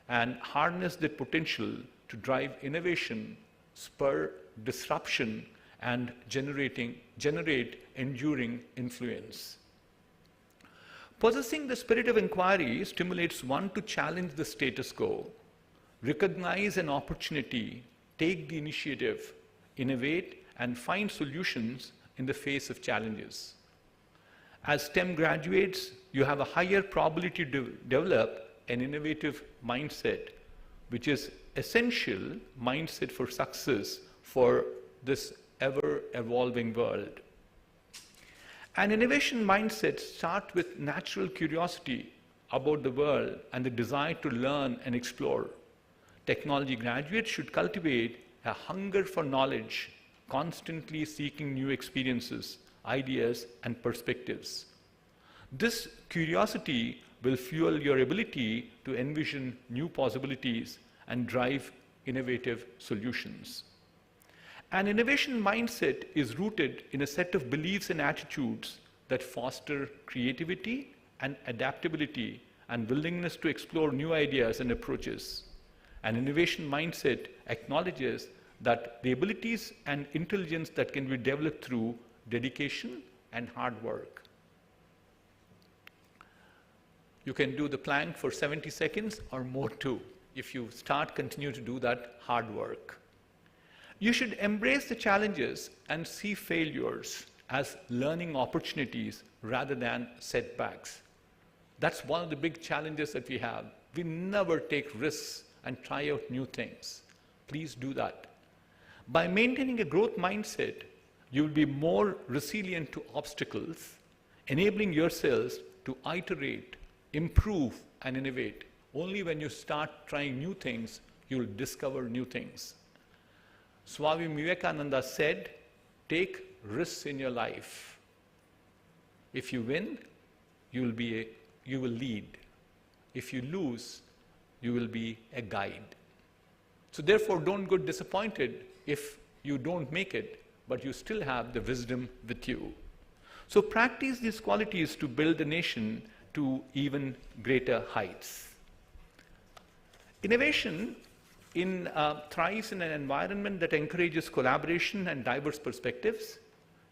and harness their potential to drive innovation, spur disruption, and generate enduring influence. Possessing the spirit of inquiry stimulates one to challenge the status quo, recognize an opportunity, take the initiative, innovate, and find solutions in the face of challenges. As STEM graduates, you have a higher probability to develop an innovative mindset, which is essential mindset for success for this ever-evolving world. An innovation mindset starts with natural curiosity about the world and the desire to learn and explore. Technology graduates should cultivate a hunger for knowledge, constantly seeking new experiences, ideas, and perspectives. This curiosity will fuel your ability to envision new possibilities and drive innovative solutions. An innovation mindset is rooted in a set of beliefs and attitudes that foster creativity and adaptability and willingness to explore new ideas and approaches. An innovation mindset acknowledges that the abilities and intelligence that can be developed through dedication and hard work. You can do the plank for 70 seconds or more too. If you continue to do that hard work. You should embrace the challenges and see failures as learning opportunities rather than setbacks. That's one of the big challenges that we have. We never take risks and try out new things. Please do that. By maintaining a growth mindset, you will be more resilient to obstacles, enabling yourselves to iterate, improve, and innovate. Only when you start trying new things, you will discover new things. Swami Vivekananda said, take risks in your life. If you win, you will lead. If you lose, you will be a guide. So therefore, don't get disappointed if you don't make it, but you still have the wisdom with you. So practice these qualities to build the nation to even greater heights. Innovation thrives in an environment that encourages collaboration and diverse perspectives.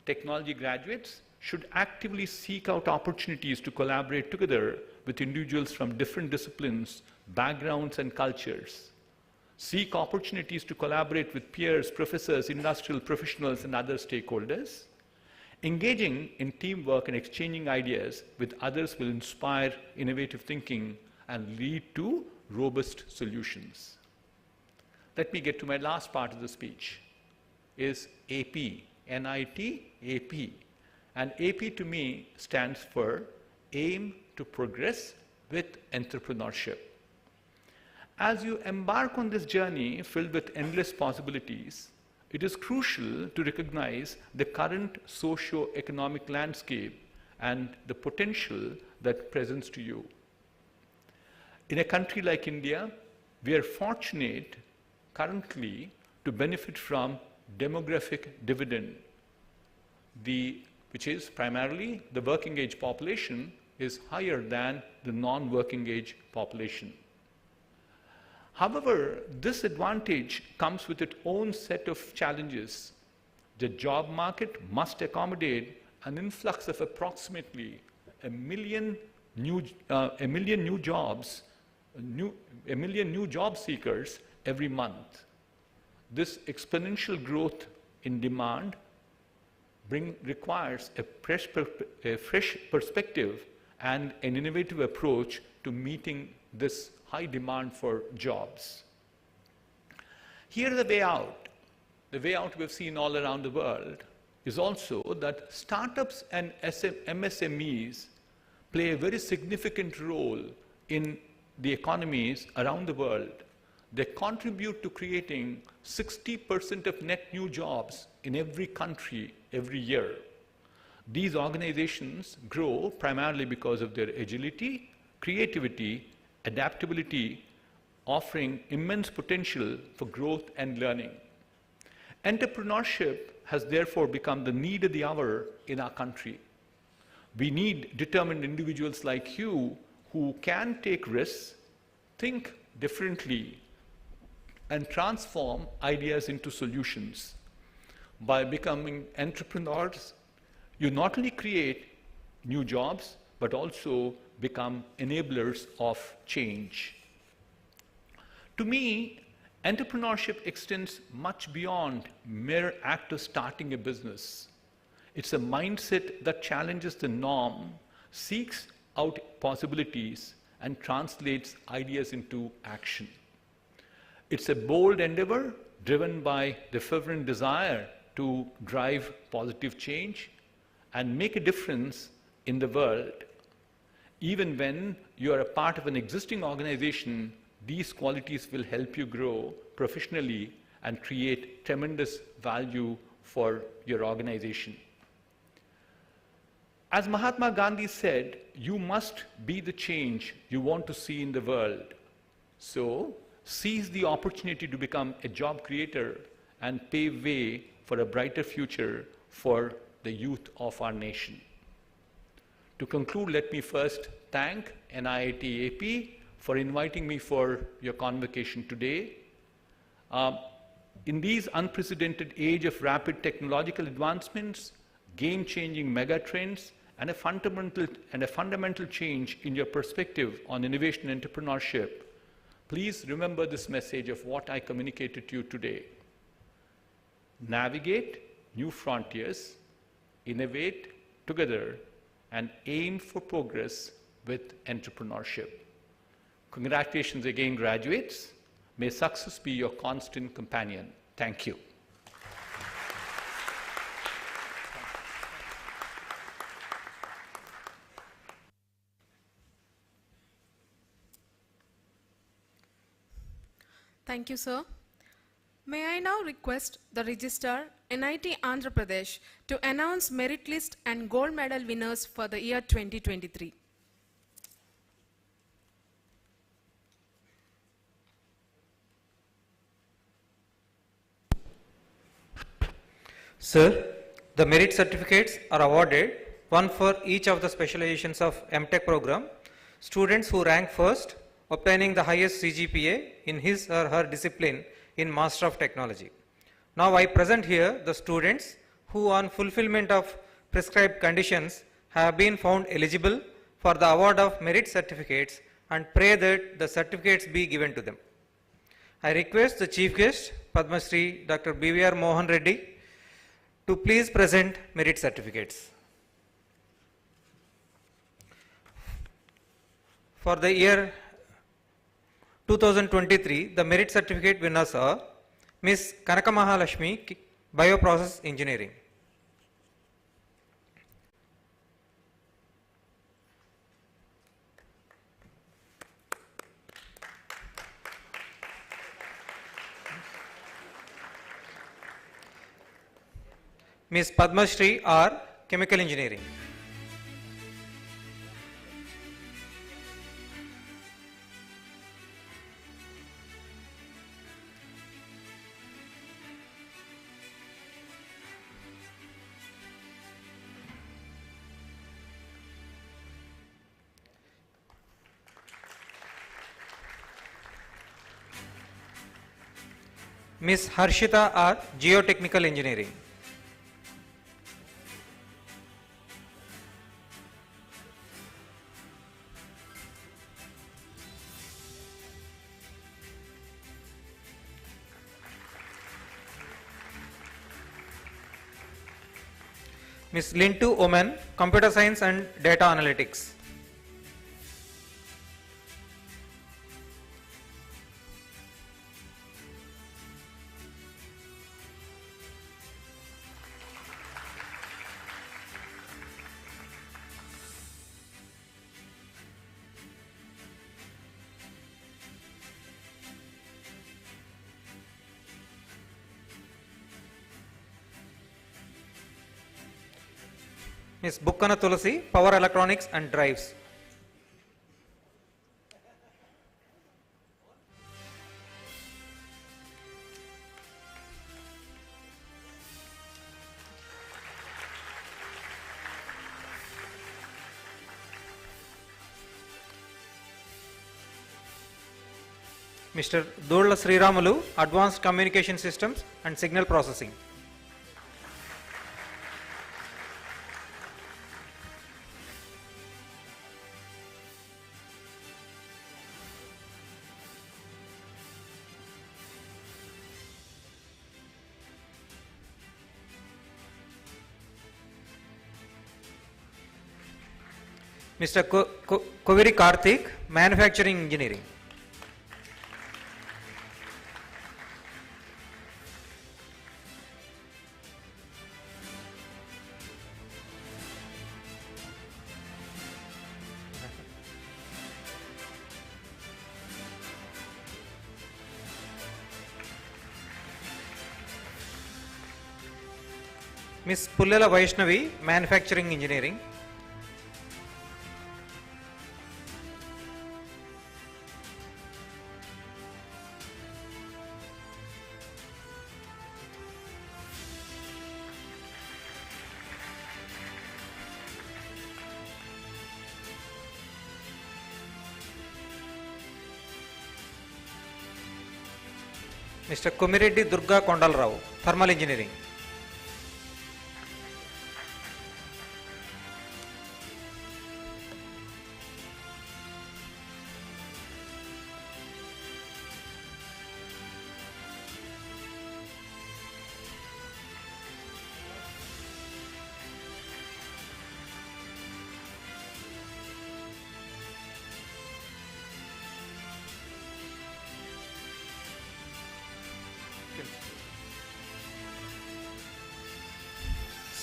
Technology graduates should actively seek out opportunities to collaborate together with individuals from different disciplines, backgrounds, and cultures. Seek opportunities to collaborate with peers, professors, industrial professionals, and other stakeholders. Engaging in teamwork and exchanging ideas with others will inspire innovative thinking and lead to robust solutions. Let me get to my last part of the speech, is AP, NIT, AP. And AP to me stands for Aim to Progress with Entrepreneurship. As you embark on this journey filled with endless possibilities, it is crucial to recognize the current socio-economic landscape and the potential that presents to you. In a country like India, we are fortunate currently to benefit from demographic dividend, which is primarily the working age population is higher than the non-working age population. However, this advantage comes with its own set of challenges. The job market must accommodate an influx of approximately a million new job seekers every month. This exponential growth in demand requires a fresh perspective and an innovative approach to meeting this high demand for jobs. Here the way out we've seen all around the world is also that startups and MSMEs play a very significant role in the economies around the world. They contribute to creating 60% of net new jobs in every country every year. These organizations grow primarily because of their agility, creativity, adaptability, offering immense potential for growth and learning. Entrepreneurship has therefore become the need of the hour in our country. We need determined individuals like you who can take risks, think differently, and transform ideas into solutions. By becoming entrepreneurs, you not only create new jobs, but also become enablers of change. To me, entrepreneurship extends much beyond mere act of starting a business. It's a mindset that challenges the norm, seeks out possibilities, and translates ideas into action. It's a bold endeavor driven by the fervent desire to drive positive change and make a difference in the world. Even when you are a part of an existing organization, these qualities will help you grow professionally and create tremendous value for your organization. As Mahatma Gandhi said, you must be the change you want to see in the world. So, seize the opportunity to become a job creator and pave way for a brighter future for the youth of our nation. To conclude, let me first thank NIIT AP for inviting me for your convocation today. In these unprecedented age of rapid technological advancements, game-changing megatrends, and a fundamental change in your perspective on innovation and entrepreneurship, please remember this message of what I communicated to you today. Navigate new frontiers, innovate together, and aim for progress with entrepreneurship. Congratulations again, graduates. May success be your constant companion. Thank you. Thank you, sir. May I now request the Registrar, NIT Andhra Pradesh, to announce merit list and gold medal winners for the year 2023. Sir, the merit certificates are awarded, one for each of the specializations of MTech program. Students who rank first, obtaining the highest CGPA in his or her discipline in Master of Technology. Now I present here the students who on fulfillment of prescribed conditions have been found eligible for the award of merit certificates and pray that the certificates be given to them. I request the Chief Guest, Padma Shri Dr. BVR Mohan Reddy, to please present merit certificates. For the year 2023, the merit certificate winners are Ms. Kanaka Mahalashmi, Bioprocess Engineering. Ms. Padma Shri R, Chemical Engineering. Ms. Harshita R, Geotechnical Engineering. Ms. Lintu Oman, Computer Science and Data Analytics. Ms. Bukkana Tulasi, Power Electronics and Drives. Mr. Dodla Sriramulu, Advanced Communication Systems and Signal Processing. Mr. Koveri Karthik, Manufacturing Engineering. Ms. Pullela Vaishnavi, Manufacturing Engineering. Mr. Kumireddy Durga Kondalrao, Thermal Engineering.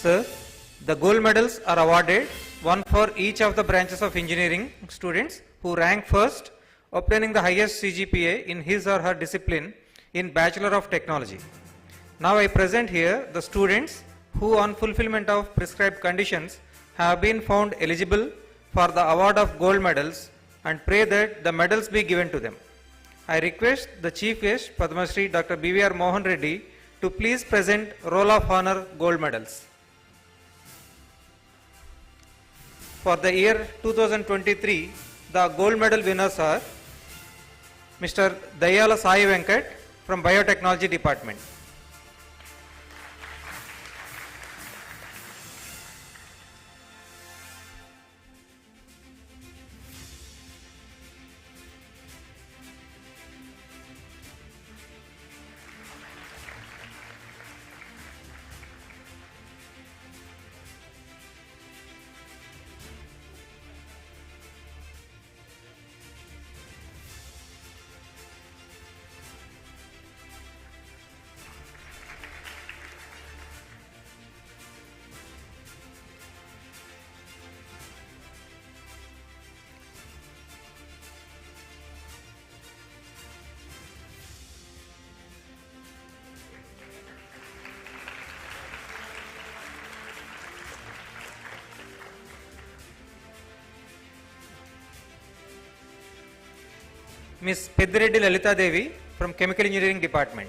Sir, the gold medals are awarded, one for each of the branches of engineering students who rank first, obtaining the highest CGPA in his or her discipline in Bachelor of Technology. Now I present here the students who on fulfillment of prescribed conditions have been found eligible for the award of gold medals and pray that the medals be given to them. I request the Chief Guest Padma Shri Dr. B.V.R. Mohan Reddy to please present Roll of Honor gold medals. For the year 2023, the gold medal winners are Mr. Dayala Sai Venkat from Biotechnology Department. Ms. Peddireddy Lalita Devi from Chemical Engineering Department.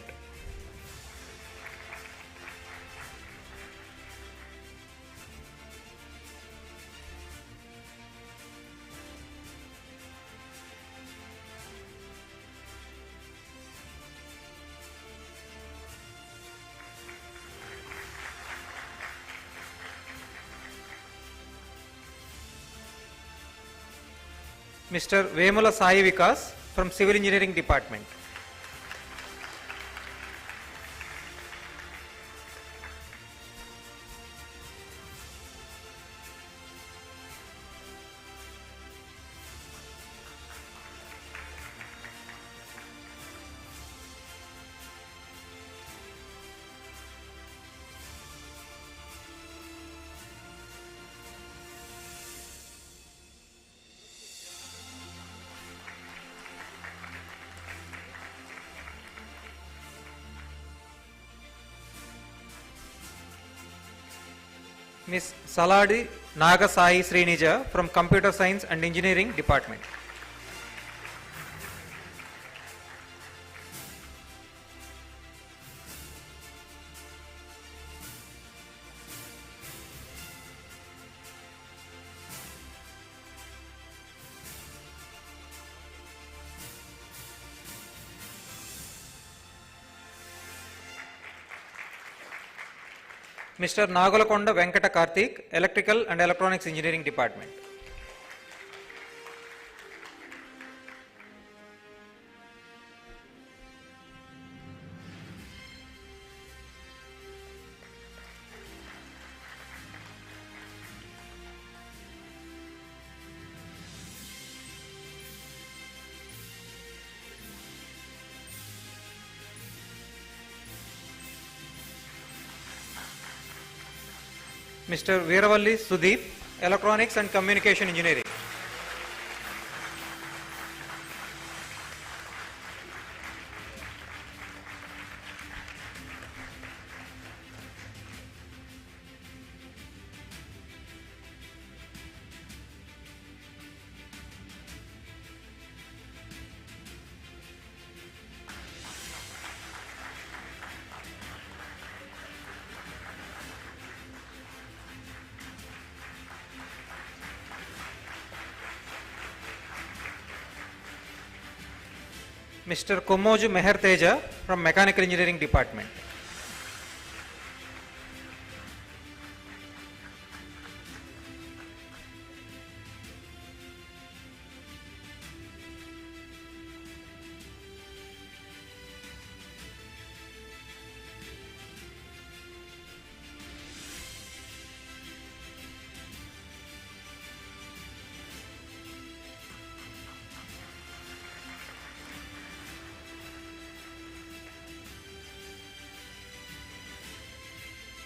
Mr. Vemula Sai Vikas from Civil Engineering Department. Ms. Saladi Nagasai Srinija from Computer Science and Engineering Department. Mr. Nagalakonda Venkata Karthik, Electrical and Electronics Engineering Department. Mr. Veeravalli Sudeep, Electronics and Communication Engineering. Mr. Komoju Meher Teja from Mechanical Engineering Department.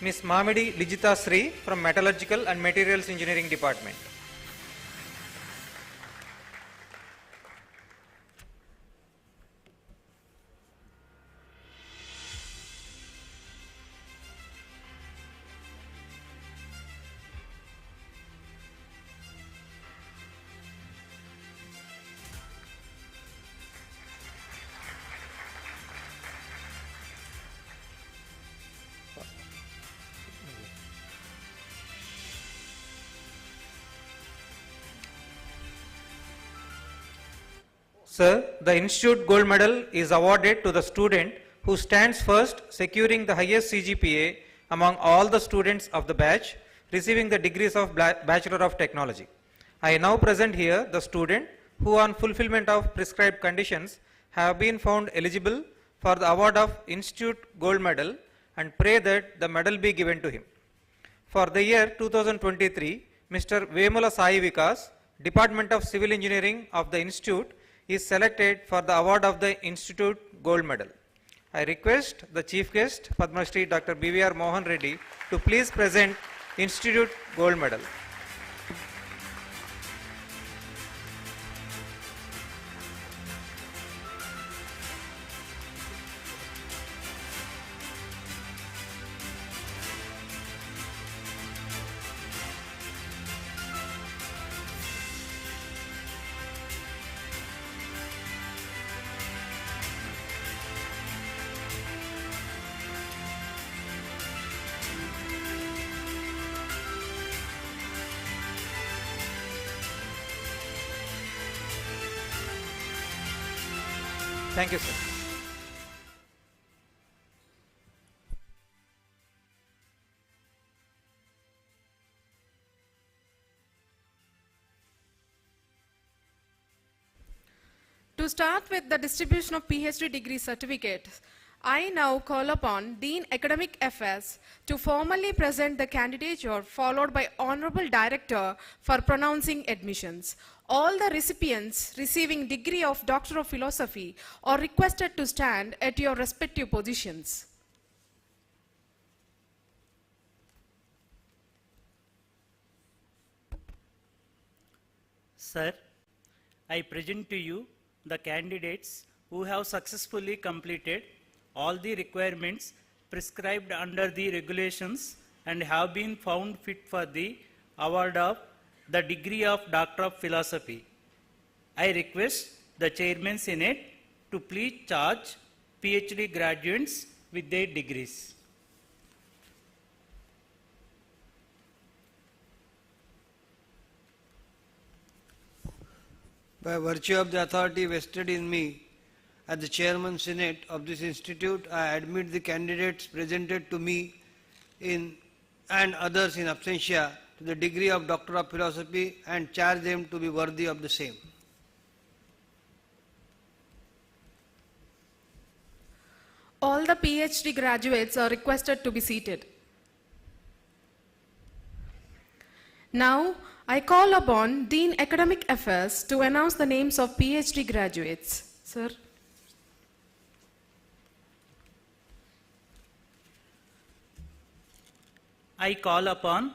Ms. Mamidi Lijita Sri from Metallurgical and Materials Engineering Department. Sir, the Institute Gold Medal is awarded to the student who stands first, securing the highest CGPA among all the students of the batch, receiving the degrees of Bachelor of Technology. I now present here the student who on fulfillment of prescribed conditions have been found eligible for the award of Institute Gold Medal and pray that the medal be given to him. For the year 2023, Mr. Vemula Sai Vikas, Department of Civil Engineering of the Institute, is selected for the award of the Institute Gold Medal. I request the Chief Guest, Padma Shri Dr. B.V.R. Mohan Reddy, to please present Institute Gold Medal. Thank you, sir. To start with the distribution of PhD degree certificates, I now call upon Dean Academic Affairs to formally present the candidature, followed by Honorable Director for pronouncing admissions. All the recipients receiving degree of Doctor of Philosophy are requested to stand at your respective positions. Sir, I present to you the candidates who have successfully completed all the requirements prescribed under the regulations and have been found fit for the award of the degree of Doctor of Philosophy. I request the Chairman Senate to please charge PhD graduates with their degrees. By virtue of the authority vested in me as the Chairman Senate of this institute, I admit the candidates presented to me in and others in absentia to the degree of Doctor of Philosophy and charge them to be worthy of the same. All the PhD graduates are requested to be seated. Now, I call upon Dean Academic Affairs to announce the names of PhD graduates. Sir. I call upon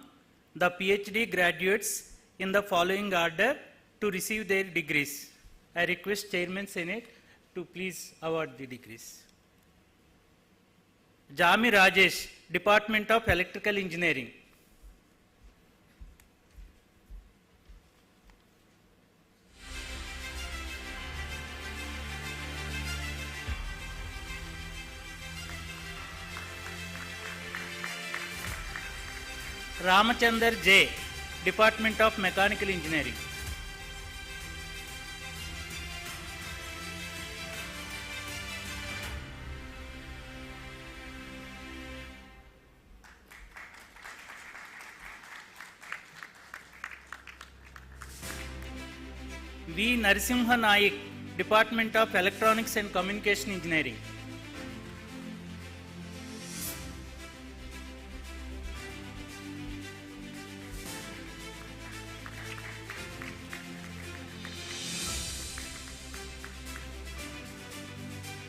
the PhD graduates in the following order to receive their degrees. I request Chairman Senate to please award the degrees. Jami Rajesh, Department of Electrical Engineering. Ramachandar J, Department of Mechanical Engineering. V. Narasimha Naik, Department of Electronics and Communication Engineering.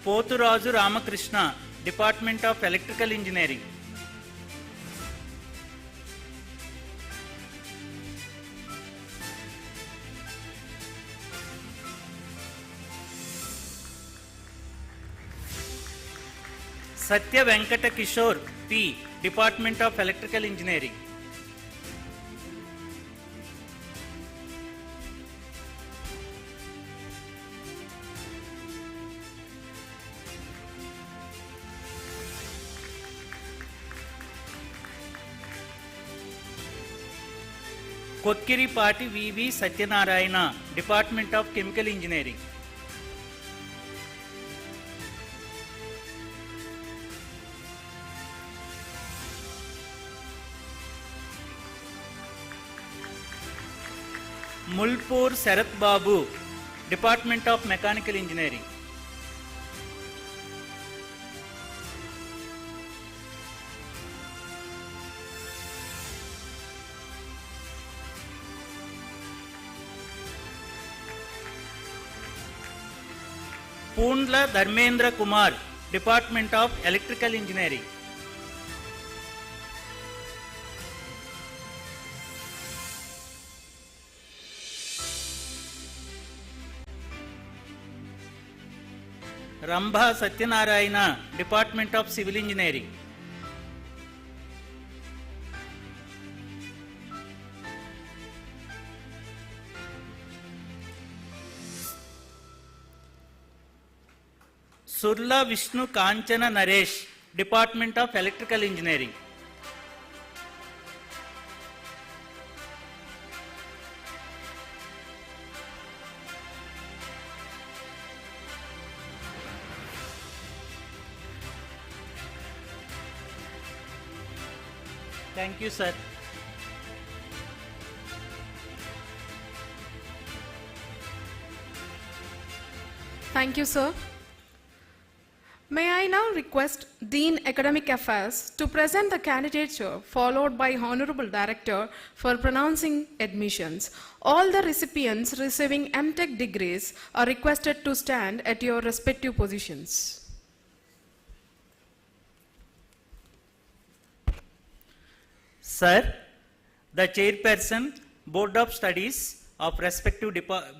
Pothuraju Ramakrishna, Department of Electrical Engineering. Satya Venkata Kishore P, Department of Electrical Engineering. Kokkiripati V.V. Satyanarayana, Department of Chemical Engineering. Mulpur Sarath Babu, Department of Mechanical Engineering. Pundla Dharmendra Kumar, Department of Electrical Engineering. Rambha Satyanarayana, Department of Civil Engineering. Surla Vishnu Kanchana Naresh, Department of Electrical Engineering. Thank you, sir. Thank you, sir. May I now request Dean Academic Affairs to present the candidature followed by Honorable Director for pronouncing admissions. All the recipients receiving MTech degrees are requested to stand at your respective positions. Sir, the Chairperson, Board of Studies of respective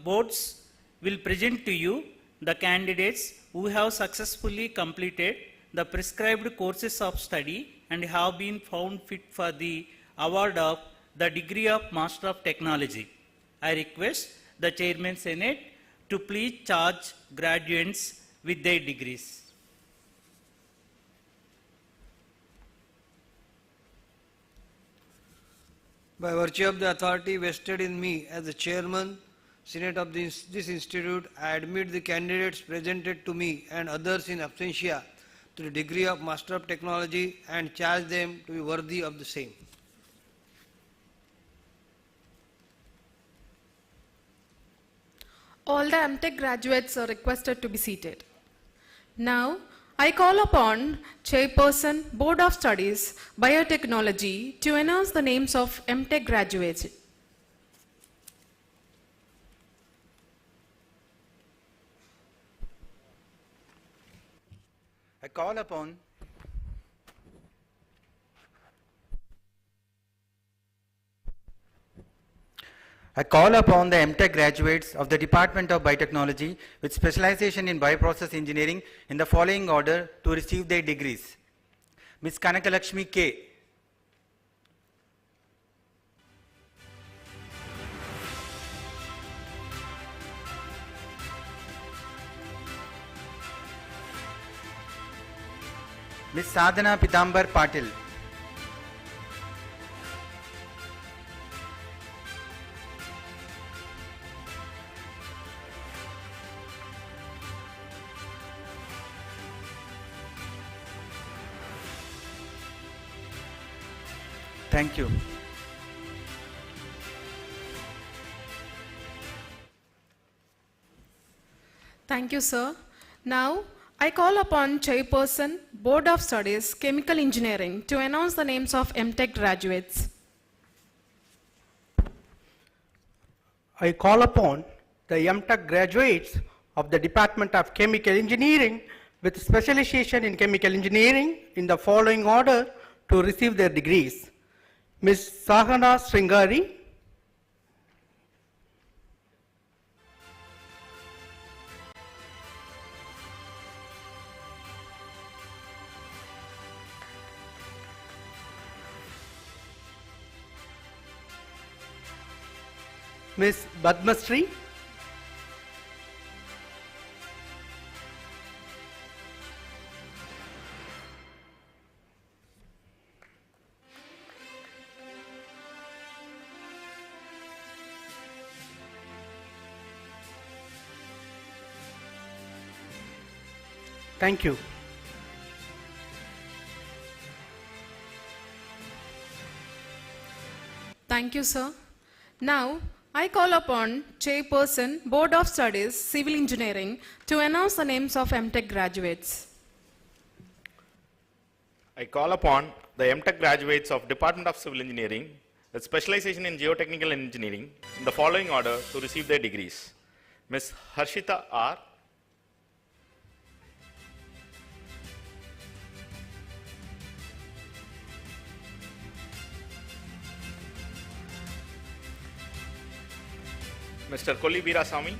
boards will present to you the candidates who have successfully completed the prescribed courses of study and have been found fit for the award of the degree of Master of Technology. I request the Chairman Senate to please charge graduates with their degrees. By virtue of the authority vested in me as the Chairman, Senate of this institute, I admit the candidates presented to me and others in absentia to the degree of Master of Technology and charge them to be worthy of the same. All the MTech graduates are requested to be seated. Now, I call upon Chairperson, Board of Studies, Biotechnology to announce the names of MTech graduates. I call upon the MTech graduates of the Department of Biotechnology with specialization in bioprocess engineering in the following order to receive their degrees. Ms. Kanakalakshmi K. Ms. Sadhana Pidambar Patil. Thank you. Thank you, sir. Now, I call upon Chairperson, Board of Studies, Chemical Engineering to announce the names of MTech graduates. I call upon the MTech graduates of the Department of Chemical Engineering with specialization in chemical engineering in the following order to receive their degrees. Ms. Sahana Sringari, Ms. Badmasri, thank you. Thank you, sir. Now, I call upon Chairperson, Board of Studies, Civil Engineering to announce the names of MTech graduates. I call upon the MTech graduates of Department of Civil Engineering with specialization in geotechnical engineering in the following order to receive their degrees. Ms. Harshita R. Mr. Kolli Veerasamy.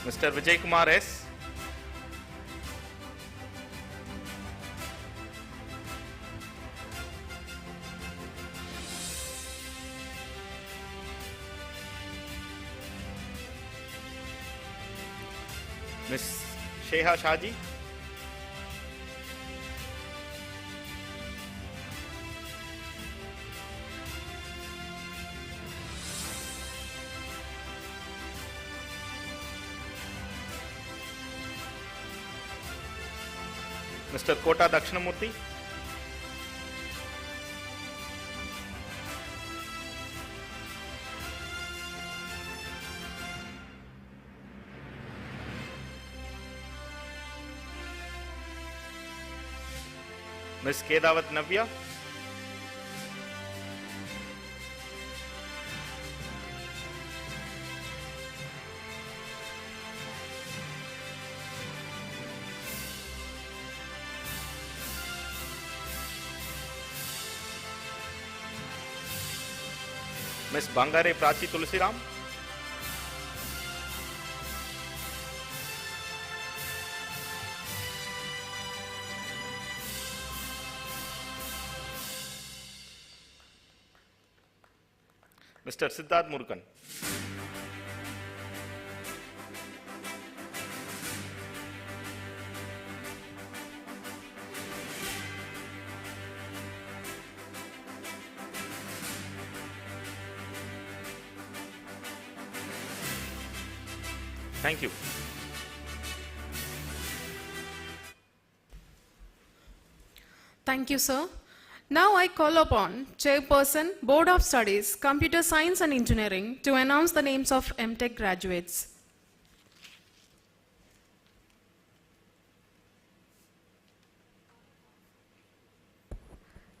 Mr. Vijay Kumar S. Ms. Sheha Shaji. Mr. Kota Dakshinamurthy. Ms. Kedawat Navya. Ms. Bangare Prachi Tulsiram. Mr. Siddharth Murugan. Thank you. Thank you, sir. Now I call upon Chairperson, Board of Studies, Computer Science and Engineering to announce the names of MTech graduates.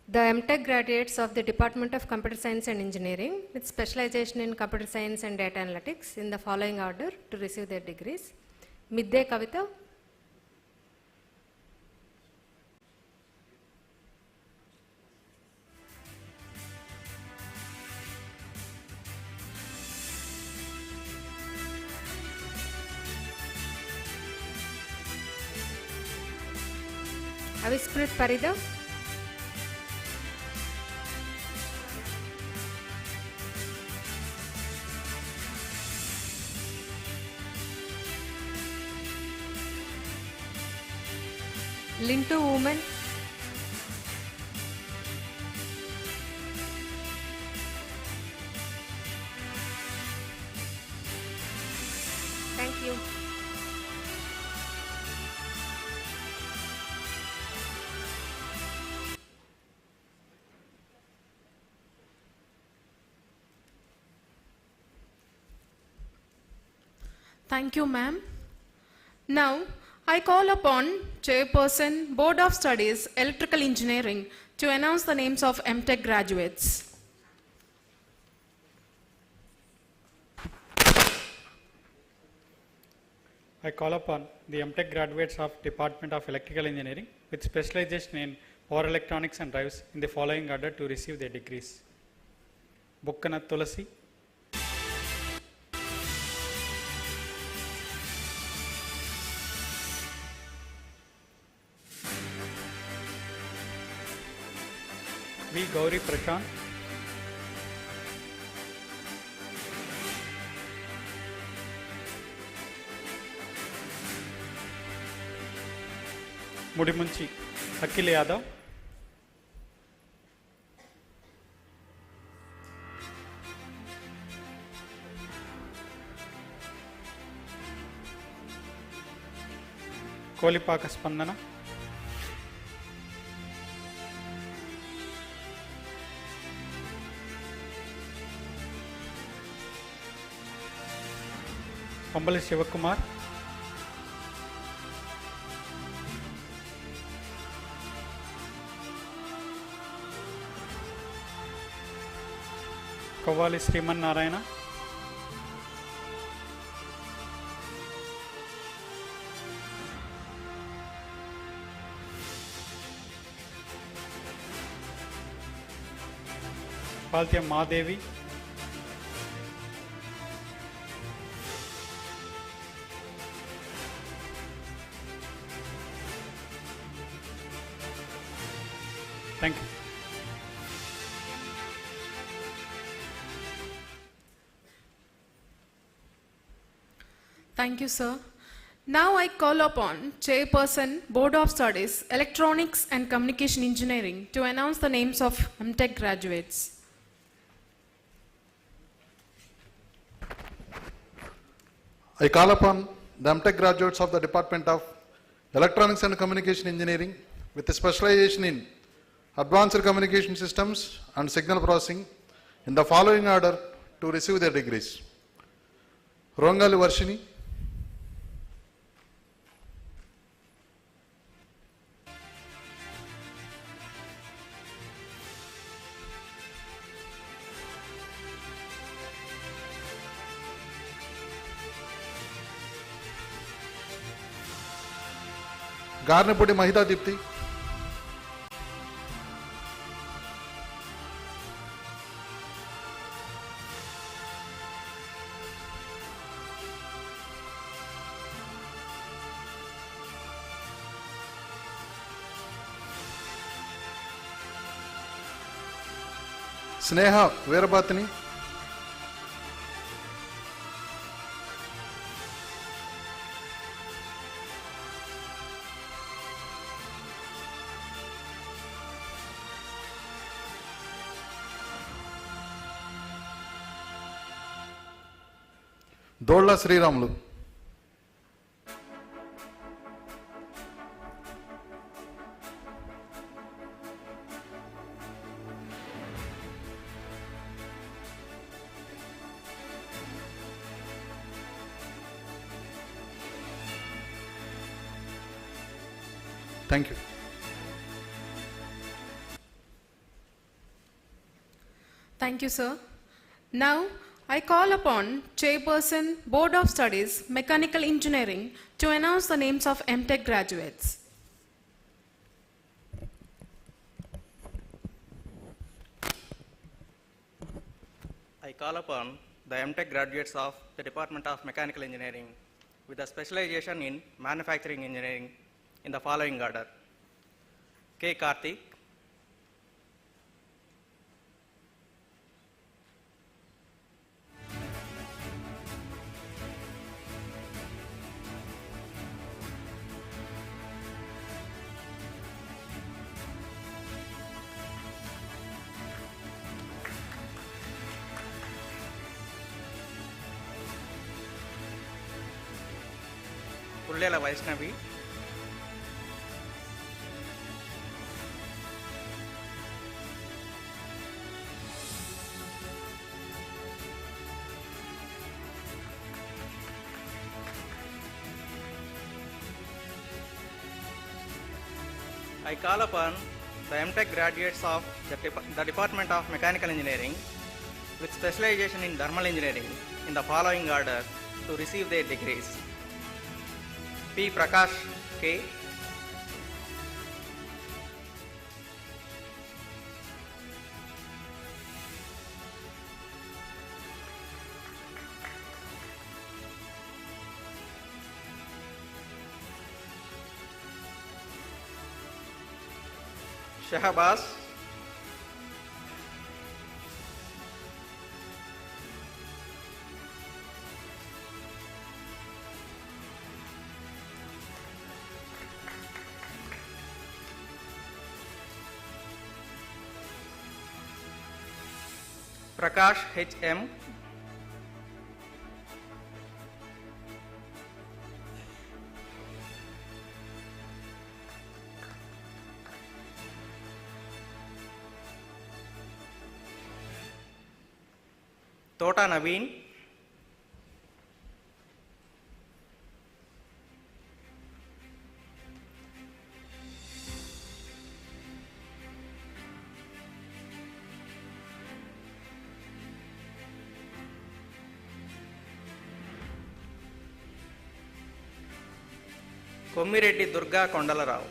The MTech graduates of the Department of Computer Science and Engineering with specialization in Computer Science and Data Analytics in the following order to receive their degrees. Midde Kavita, Avisprit Parida, Lintu Woman, thank you. Thank you, ma'am. Now, I call upon Chairperson, Board of Studies, Electrical Engineering to announce the names of MTech graduates. I call upon the MTech graduates of Department of Electrical Engineering with specialization in power electronics and drives in the following order to receive their degrees. Bukkana Tulasi, V. Gauri Prashant, Mudimunchi Akhil Yadav, Kolipaka Spandana, Pambali Shivakumar, Kovali Sriman Narayana, Paltya Mahadevi, thank you. Thank you, sir. Now I call upon Chairperson, Board of Studies, Electronics and Communication Engineering to announce the names of MTech graduates. I call upon the MTech graduates of the Department of Electronics and Communication Engineering with a specialization in Advanced Communication Systems and Signal Processing in the following order to receive their degrees. Rongali Varshini, Garnapudi Mahita Dipti, Sneha Veerabatini, Dolla Sriramulu, Thank you. Thank you, sir. Now, I call upon Chairperson, Board of Studies, Mechanical Engineering, to announce the names of MTech graduates. I call upon the MTech graduates of the Department of Mechanical Engineering with a specialization in manufacturing engineering in the following order: K. Karthik, Kullela Vaishnavi, I call upon the MTech graduates of the Department of Mechanical Engineering with specialization in thermal engineering in the following order to receive their degrees: P. Prakash K, Shahabaz, Prakash H.M., Tota Naveen, Kommireddy Durga Kondalarao,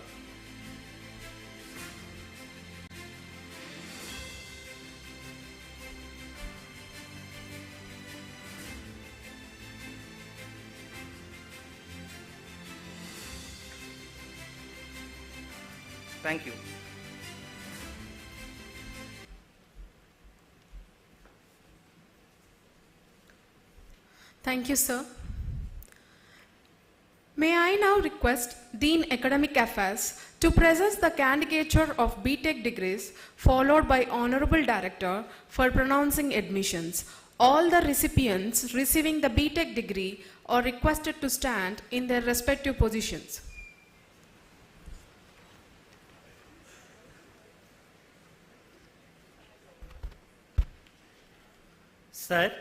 thank you. Thank you, sir. May I now request Dean Academic Affairs to present the candidature of BTech degrees, followed by Honorable Director for pronouncing admissions. All the recipients receiving the BTech degree are requested to stand in their respective positions. Sir,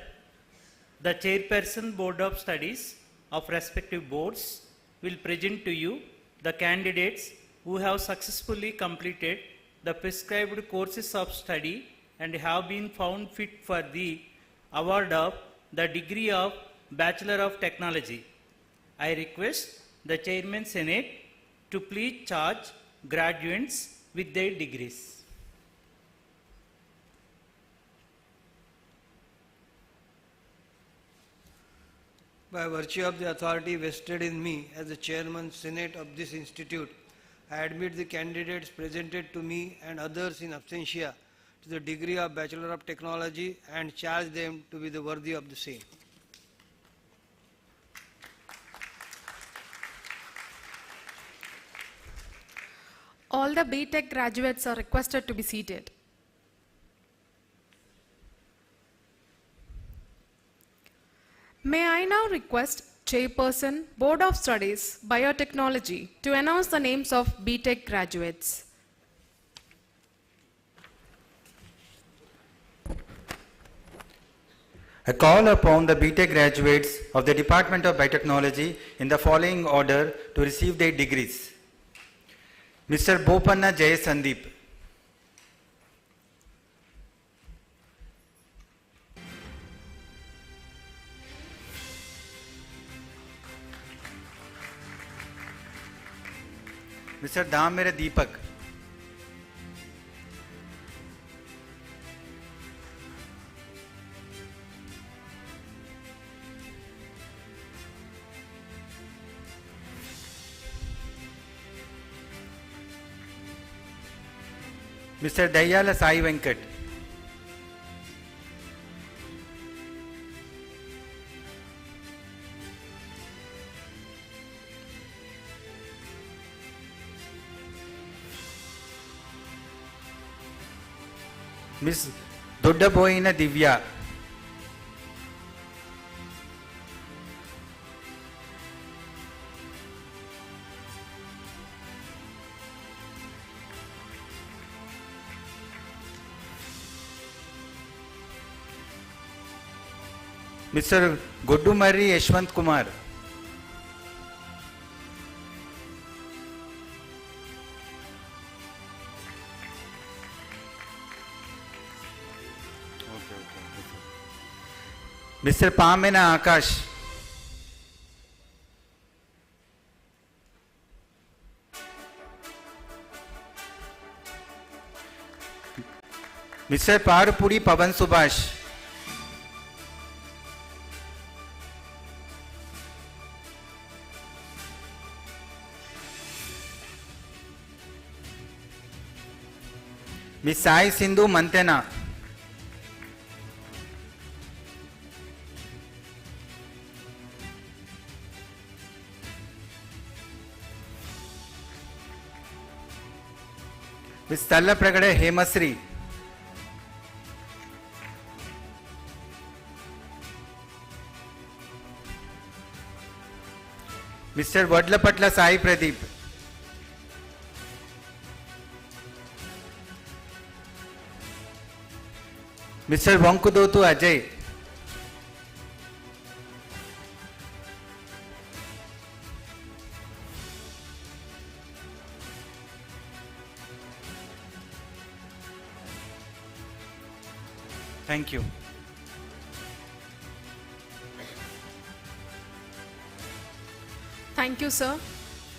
the Chairperson Board of Studies of respective boards will present to you the candidates who have successfully completed the prescribed courses of study and have been found fit for the award of the degree of Bachelor of Technology. I request the Chairman Senate to please charge graduates with their degrees. By virtue of the authority vested in me as the Chairman Senate of this institute, I admit the candidates presented to me and others in absentia to the degree of Bachelor of Technology and charge them to be the worthy of the same. All the BTech graduates are requested to be seated. May I now request Chairperson, Board of Studies, Biotechnology, to announce the names of BTech graduates. I call upon the BTech graduates of the Department of Biotechnology in the following order to receive their degrees: Mr. Bopanna Jayasandeep. Mr. Dhamira Deepak. Mr. Dayala Sai Venkat. Miss Doddaboyina Divya. Mr. Goddumari Yashwant Kumar. Mr. Pamena Akash. Mr. Parupudi Pavan Subhash. Miss Sai Sindhu Mantena. Miss Talla Pragade Hemasri. Mr. Vadlapatla Sai Pradeep. Mr. Vankudotu Ajay. Thank you. Thank you, sir.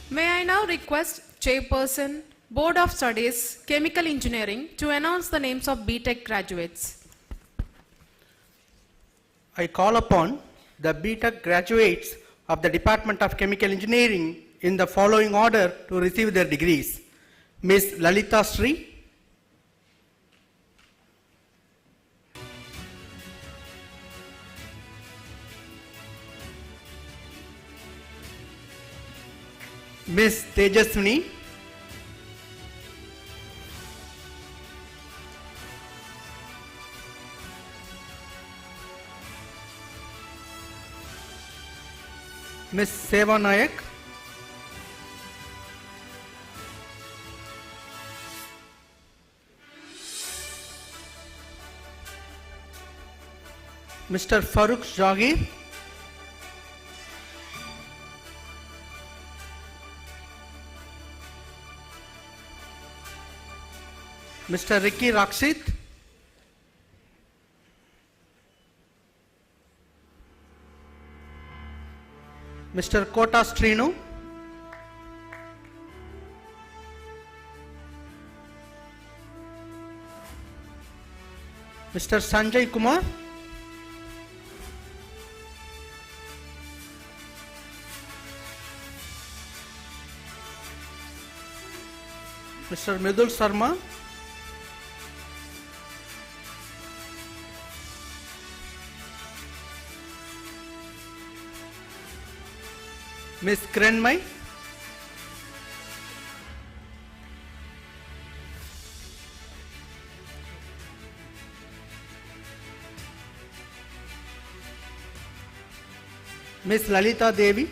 May I now request Chairperson, Board of Studies, Chemical Engineering, to announce the names of BTech graduates. I call upon the BTech graduates of the Department of Chemical Engineering in the following order to receive their degrees. Ms. Lalita Sri, Ms. Tejaswini, Ms. Seva Nayak, Mr. Farooq Jagir, Mr. Ricky Rakshit, Mr. Kota Strinu, Mr. Sanjay Kumar, Mr. Midul Sarma, Ms. Krenmai, Ms. Lalita Devi,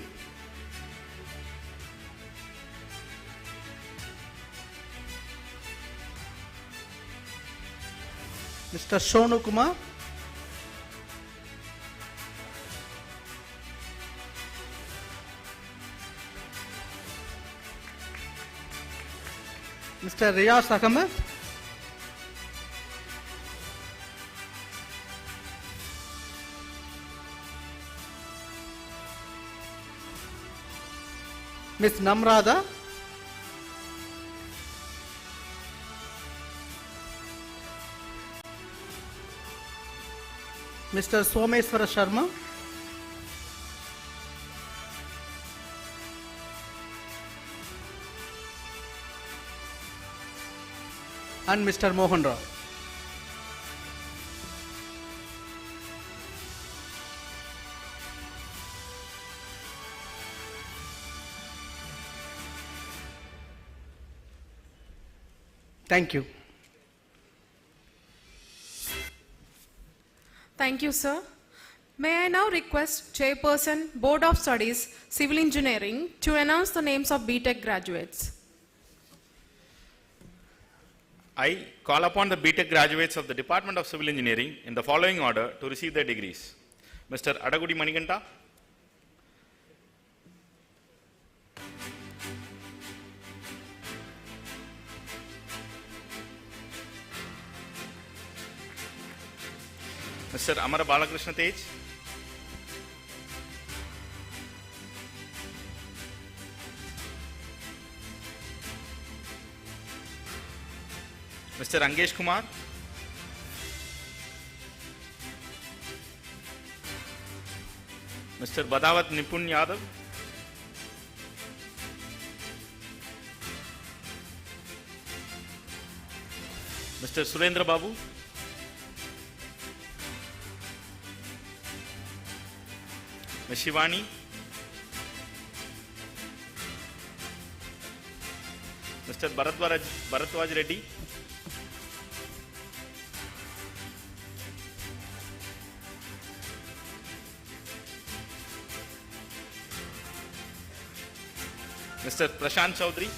Mr. Sonu Kumar, Mr. Riyaz Ahmed, Ms. Namrata, Mr. Someswara Sharma, and Mr. Mohan Rao. Thank you. Thank you, sir. May I now request Chairperson, Board of Studies, Civil Engineering, to announce the names of BTech graduates. I call upon the BTech graduates of the Department of Civil Engineering in the following order to receive their degrees. Mr. Adagudi Manikanta, Mr. Amara Balakrishna Tej, Mr. Angesh Kumar, Mr. Badawat Nipun Yadav, Mr. Surendra Babu, Ms. Shivani, Mr. Bharatwaj Reddy, Mr. Prashant Chaudhary,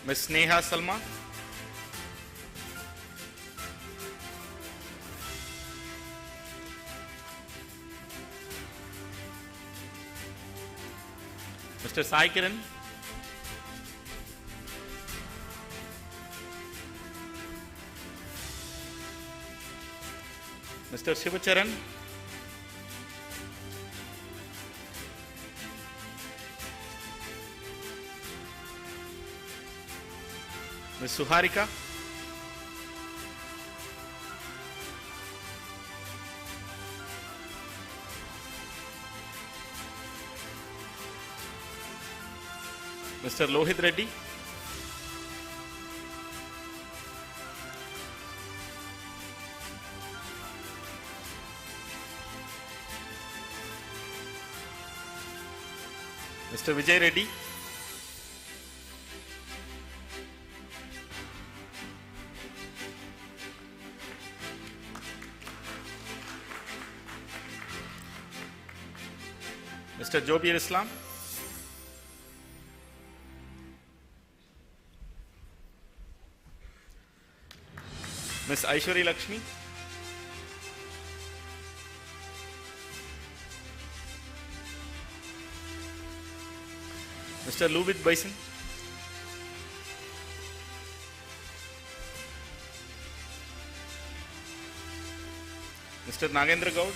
Ms. Sneha Salma, Mr. Sai Kiran, Mr. Shivacharan, Ms. Suharika, Mr. Lohit Reddy, Mr. Vijay Reddy, Mr. Jobir Islam, Ms. Aishwari Lakshmi, Mr. Lubit Bison, Mr. Nagendra Gaud,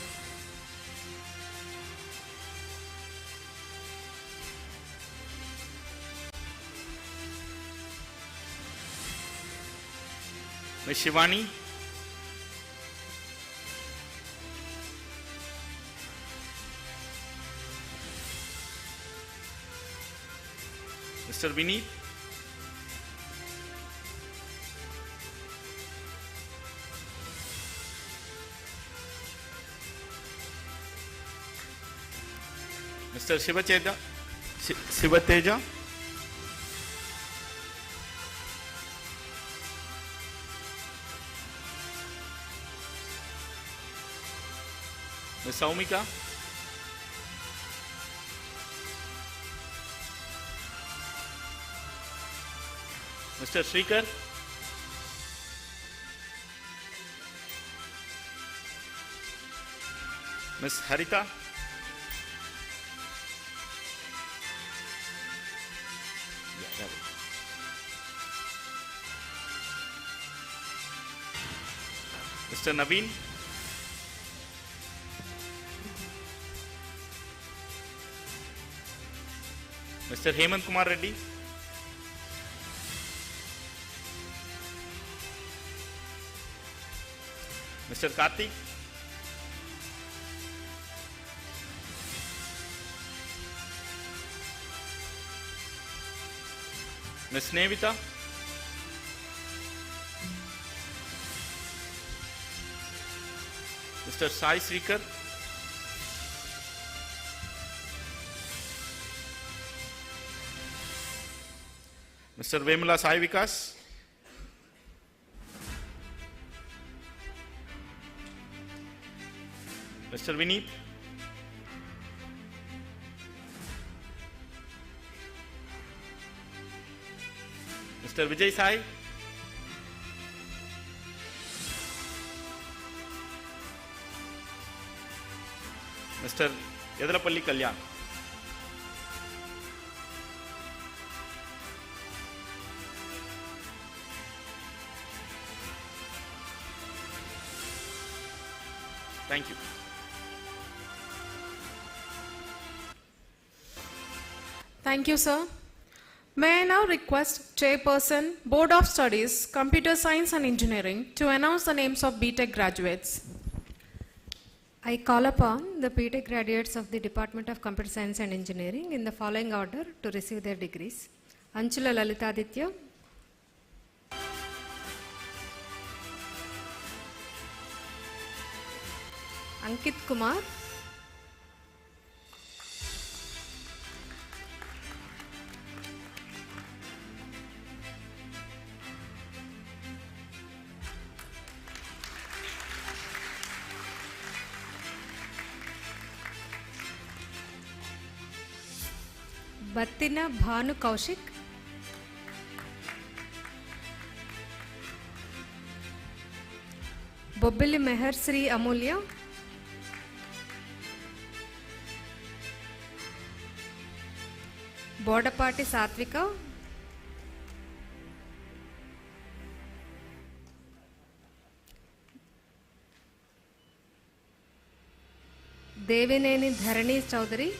Ms. Shivani, Mr. Vineet, Mr. Shivateja, Ms. Saumika, Mr. Shrikar, Ms. Harita, Mr. Naveen, Mr. Hemant Kumar Reddy, Mr. Karthik, Ms. Nevita, Mr. Sai Srikar, Mr. Vemula Sai Vikas, Mr. Vineet, Mr. Vijay Sai, Mr. Yadrapalli Kalyan. Thank you. Thank you, sir. May I now request Chairperson, Board of Studies, Computer Science and Engineering to announce the names of BTech graduates. I call upon the BTech graduates of the Department of Computer Science and Engineering in the following order to receive their degrees. Anchula Lalitaditya, Ankit Kumar, Battina Bhanu Kaushik, Bobbili Meher Sri Amulya, Bodapati Satvika, Devineni Dharani Chaudhary,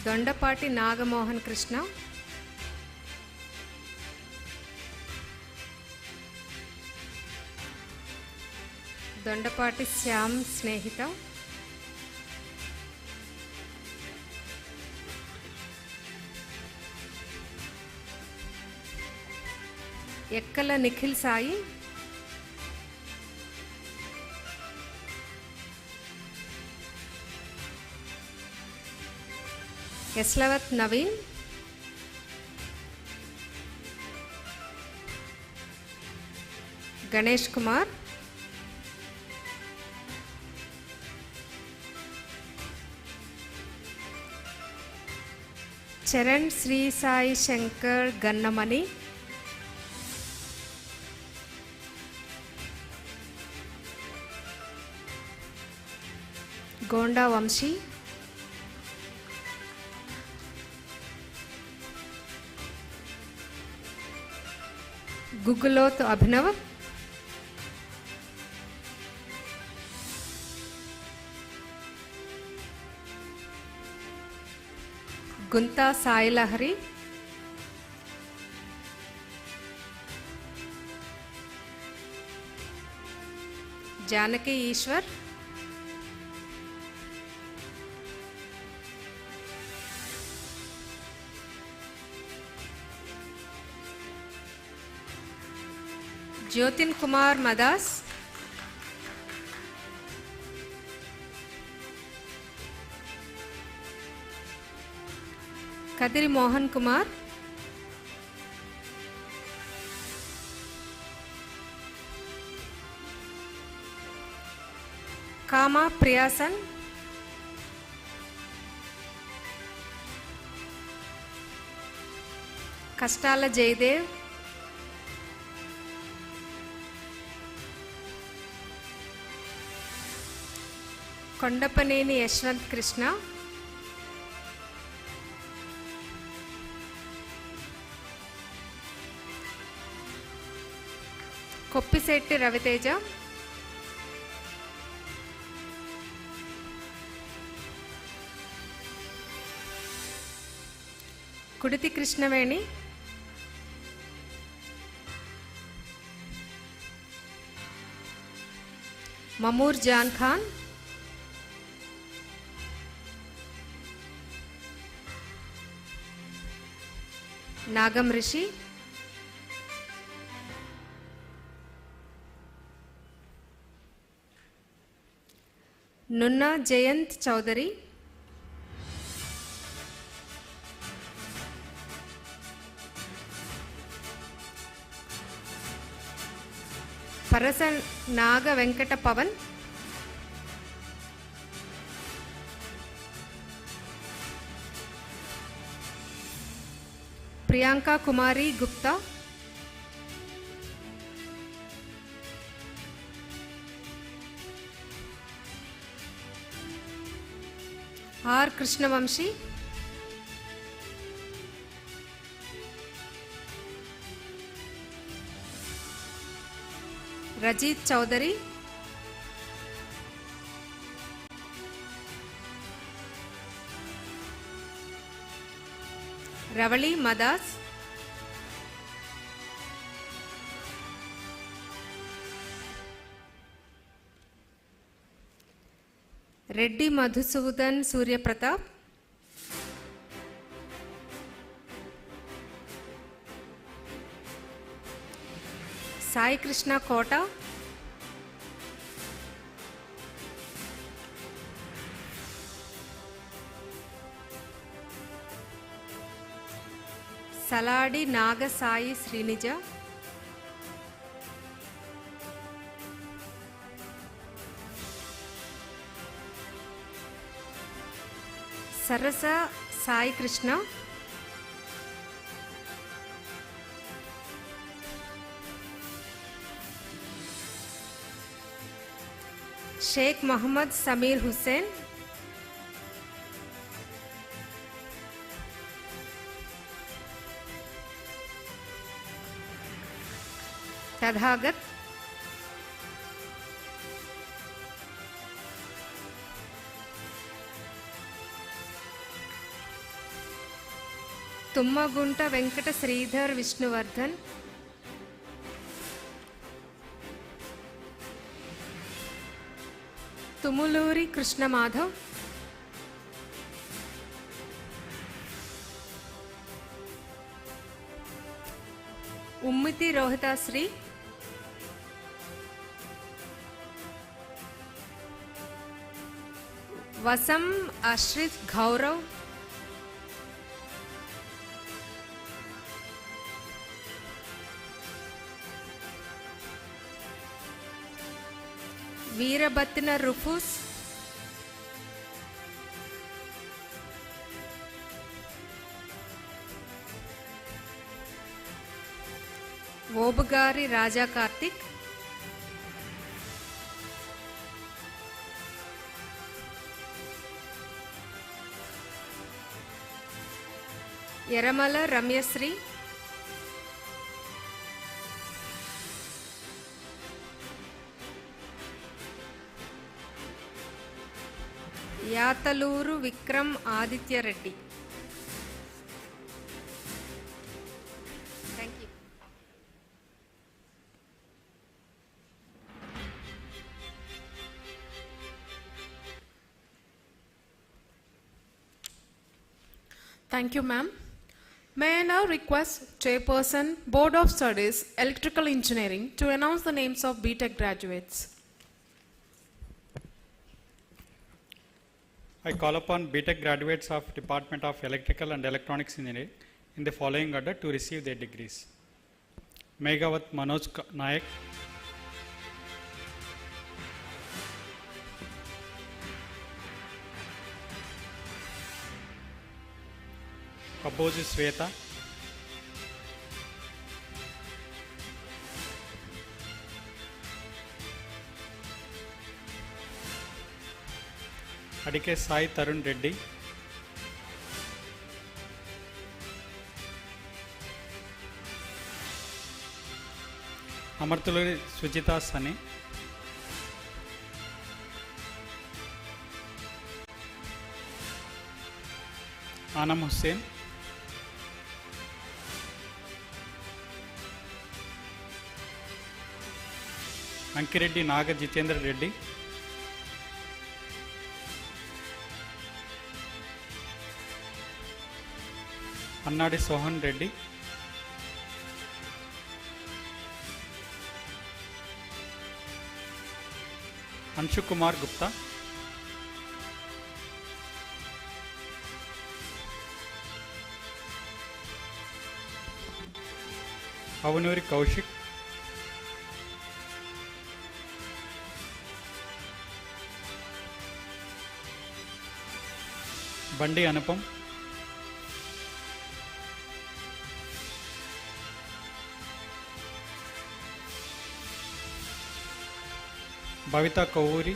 Dondapati Nagamohan Krishna, Dondapati Syam Snehita, Ekkala Nikhil Sai, Yaslavat Naveen, Ganesh Kumar, Charan Sri Sai Shankar Gannamani, Gonda Vamshi, Gugulot Abhinav, Gunta Sai Lahari, Janaki Ishwar, Jyotin Kumar Madas, Kadiri Mohan Kumar, Kama Priyasan, Kastala Jaydev, Kondapaneni Yashwant Krishna, Koppisetti Raviteja, Kuditi Krishnaveni, Mamoor Jan Khan, Nagam Rishi, Nunna Jayant Chowdary, Parasa Naga Venkata Pawan, Priyanka Kumari Gupta, R Krishnavamsi, Rajeet Chowdary, Ravali Madas, Reddy Madhusudan Suryaprathap, Sai Krishna Kota, Saladi Naga Sai Srinija, Sarasa Sai Krishna, Sheikh Mohammed Sameer Hussain, Tathagat, Tummagunta Venkata Sridhar Vishnuvardhan, Tumuluri Krishnamadhav, Ummiti Rohithasri, Vasam Ashrith Gaurav, Veerabathina Rufus, Obugari Raja Karthik, Eramala Ramyasri, Yataluru Vikram Aditya Reddy. Thank you. Thank you, ma'am. May I now request Chairperson, Board of Studies, Electrical Engineering, to announce the names of BTech graduates. I call upon BTech graduates of Department of Electrical and Electronics Engineering in the following order to receive their degrees. Meghavat Manoj Nayak, Kaboji Sweta, Adike Sai Tarun Reddy, Amarthuluri Sujitha Sani, Anam Hussain, Ankireddy నాగ జితేంద్ర రెడ్డి, అన్నాడి సోహన్ రెడ్డి, అంశు కుమార్ గుప్తా, అవనూరి కౌశిక్, బండి అనుపం, భవిత కౌరి,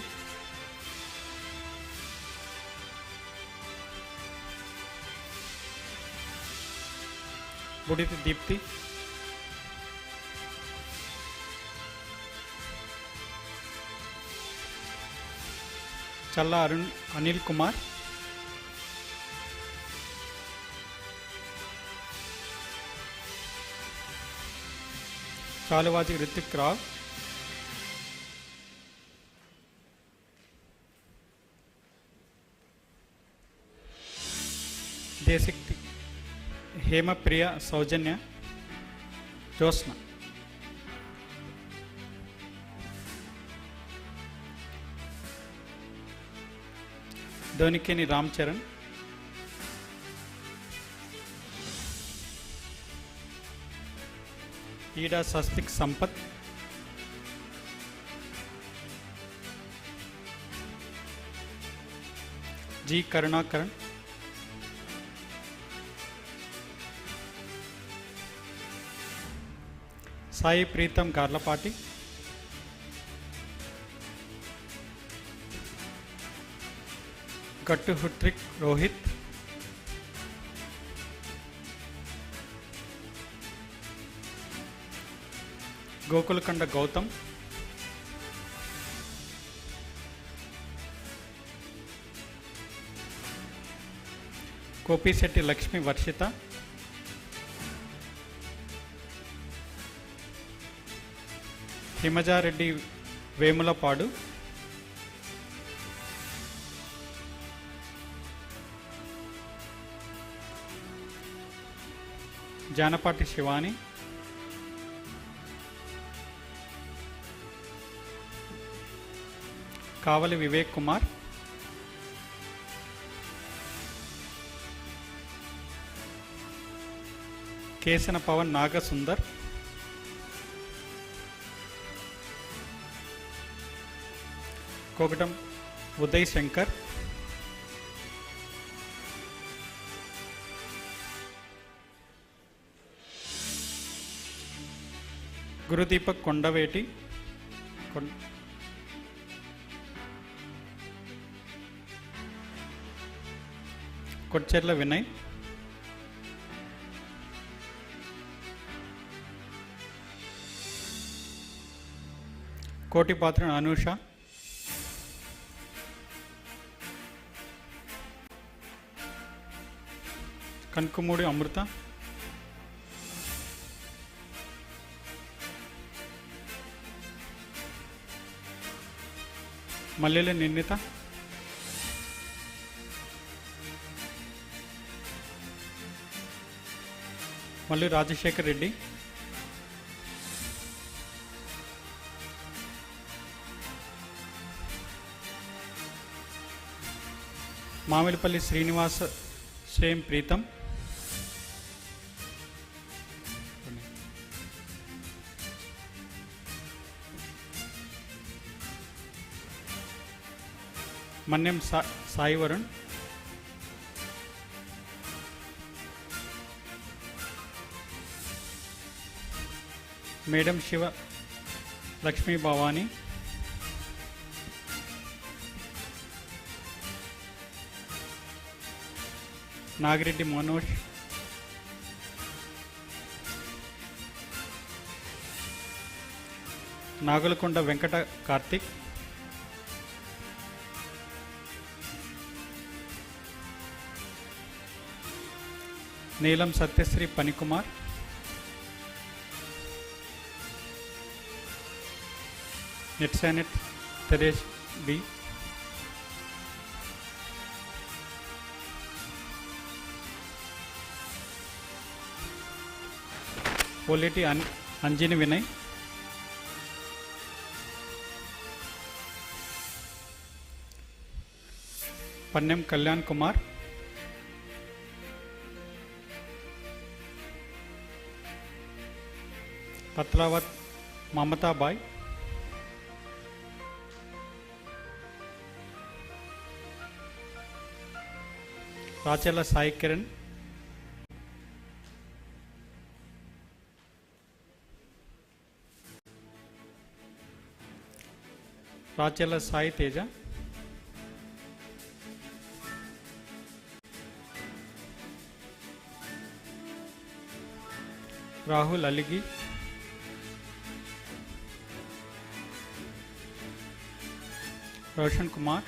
బుడితి దీప్తి, చల్లా అనిల్ కుమార్, చాలువాతి రితిక్ రావ్, దేశక్తి హేమప్రియ, సౌజన్య, జ్యోత్స్న, ధోనికేని రామ్ చరణ్, ఈడా స్వస్తిక్ Sampath, G Karunakaran, Sai Pritam Garlapati, గట్టు హుట్రిక్ రోహిత్, గోకులకండ గౌతమ్, కోపిశెట్టి లక్ష్మి వర్షిత, హిమజారెడ్డి వేములపాడు, జానపాటి శివాని, కావలి వివేక్ కుమార్, కేసన పవన్ నాగసుందర్, కోకటం ఉదయ్ శంకర్, గురుదీపక్ కొండవేటి, కొచ్చెర్ల వినయ్, కోటిపాత్ర అనూష, కన్కుమూడి అమృత, మల్లెల నిర్ణీత, మల్లి రాజశేఖర్ రెడ్డి, మామిడిపల్లి శ్రీనివాస శ్రేయం ప్రీతం, మన్యం Sai Varun, madam Shiva Lakshmi Bhavani, Nagireddy Manoj, Nagulakonda Venkata Karthik, నీలం Satyasri Phani Kumar, నెట్సానెట్ Teresh B, Poleti అంజిని Vinay, Panyam Kalyan Kumar, పత్లావత్ Mamathabai, రాచెల్ల Sai Kiran, రాచెల్ల Sai Teja, Rahul అలిగి, Roshan Kumar,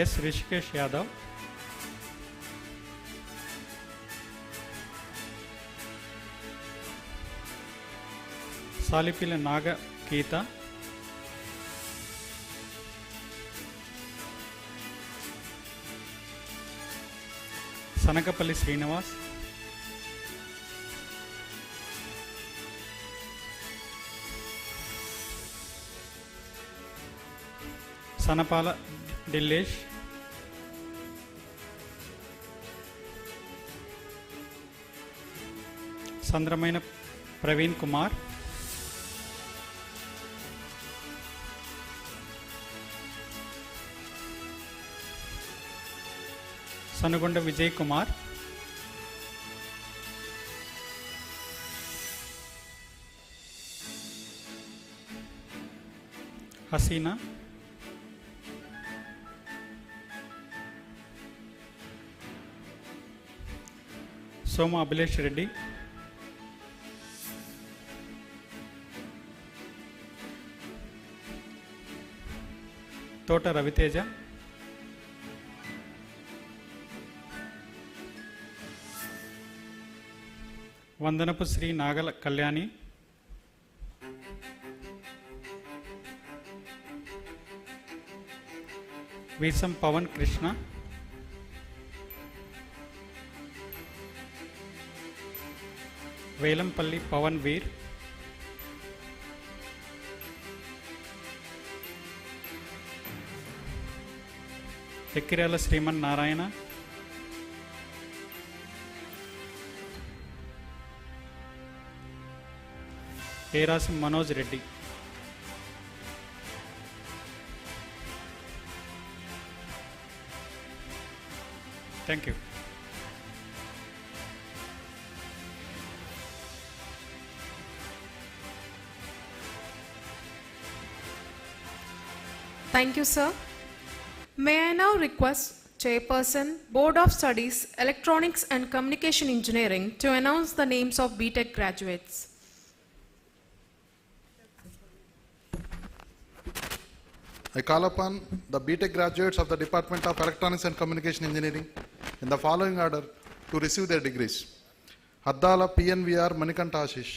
yes Rishikesh Yadav, సాలిపిల్ల నాగ గీత, సనకపల్లి శ్రీనివాస్, సనపాల ఢిల్లేష్, సంద్రమైన ప్రవీణ్ కుమార్, సనుగొండ విజయ్ కుమార్, హసీనా, సోమ అభిలేష్ రెడ్డి, తోట Raviteja, Vandanapu Shri నాగల Kalyani, Veesam Pawan Krishna, Vellampalli Pawan Veer, Ekkirala Sriman Narayana, Erasi Manoj Reddy. Thank you. Thank you, sir. May I now request Chairperson, Board of Studies, Electronics and Communication Engineering to announce the names of BTech graduates. I call upon the BTech graduates of the Department of Electronics and Communication Engineering in the following order to receive their degrees. Haddala PNVR Manikanta Ashish,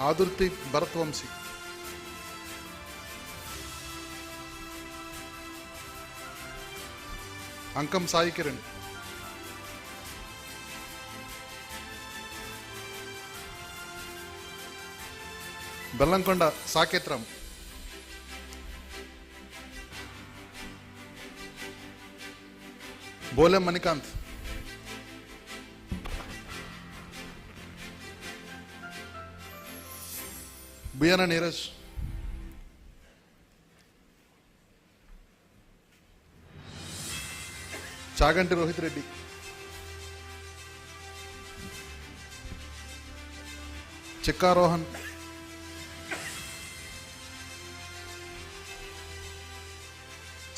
Adurti Bharatwamsi, Ankam Sai Kiran, Bellankonda Saketram, Bole Manikant, Buyana Neeraj, Chaganti Rohit Reddy, Chikka Rohan,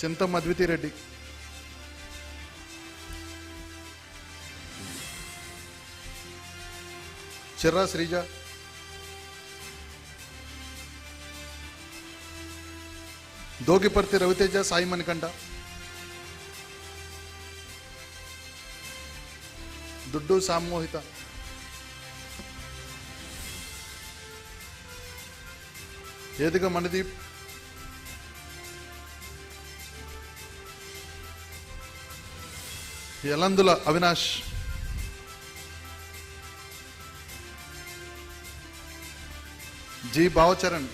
Chintam Adviti Reddy, Chirra Srija, Dogiparthi Raviteja, Sai Manikanta, Duddu Samohitha, Ediga Manideep, Elandula Avinash, G Bhavacharan,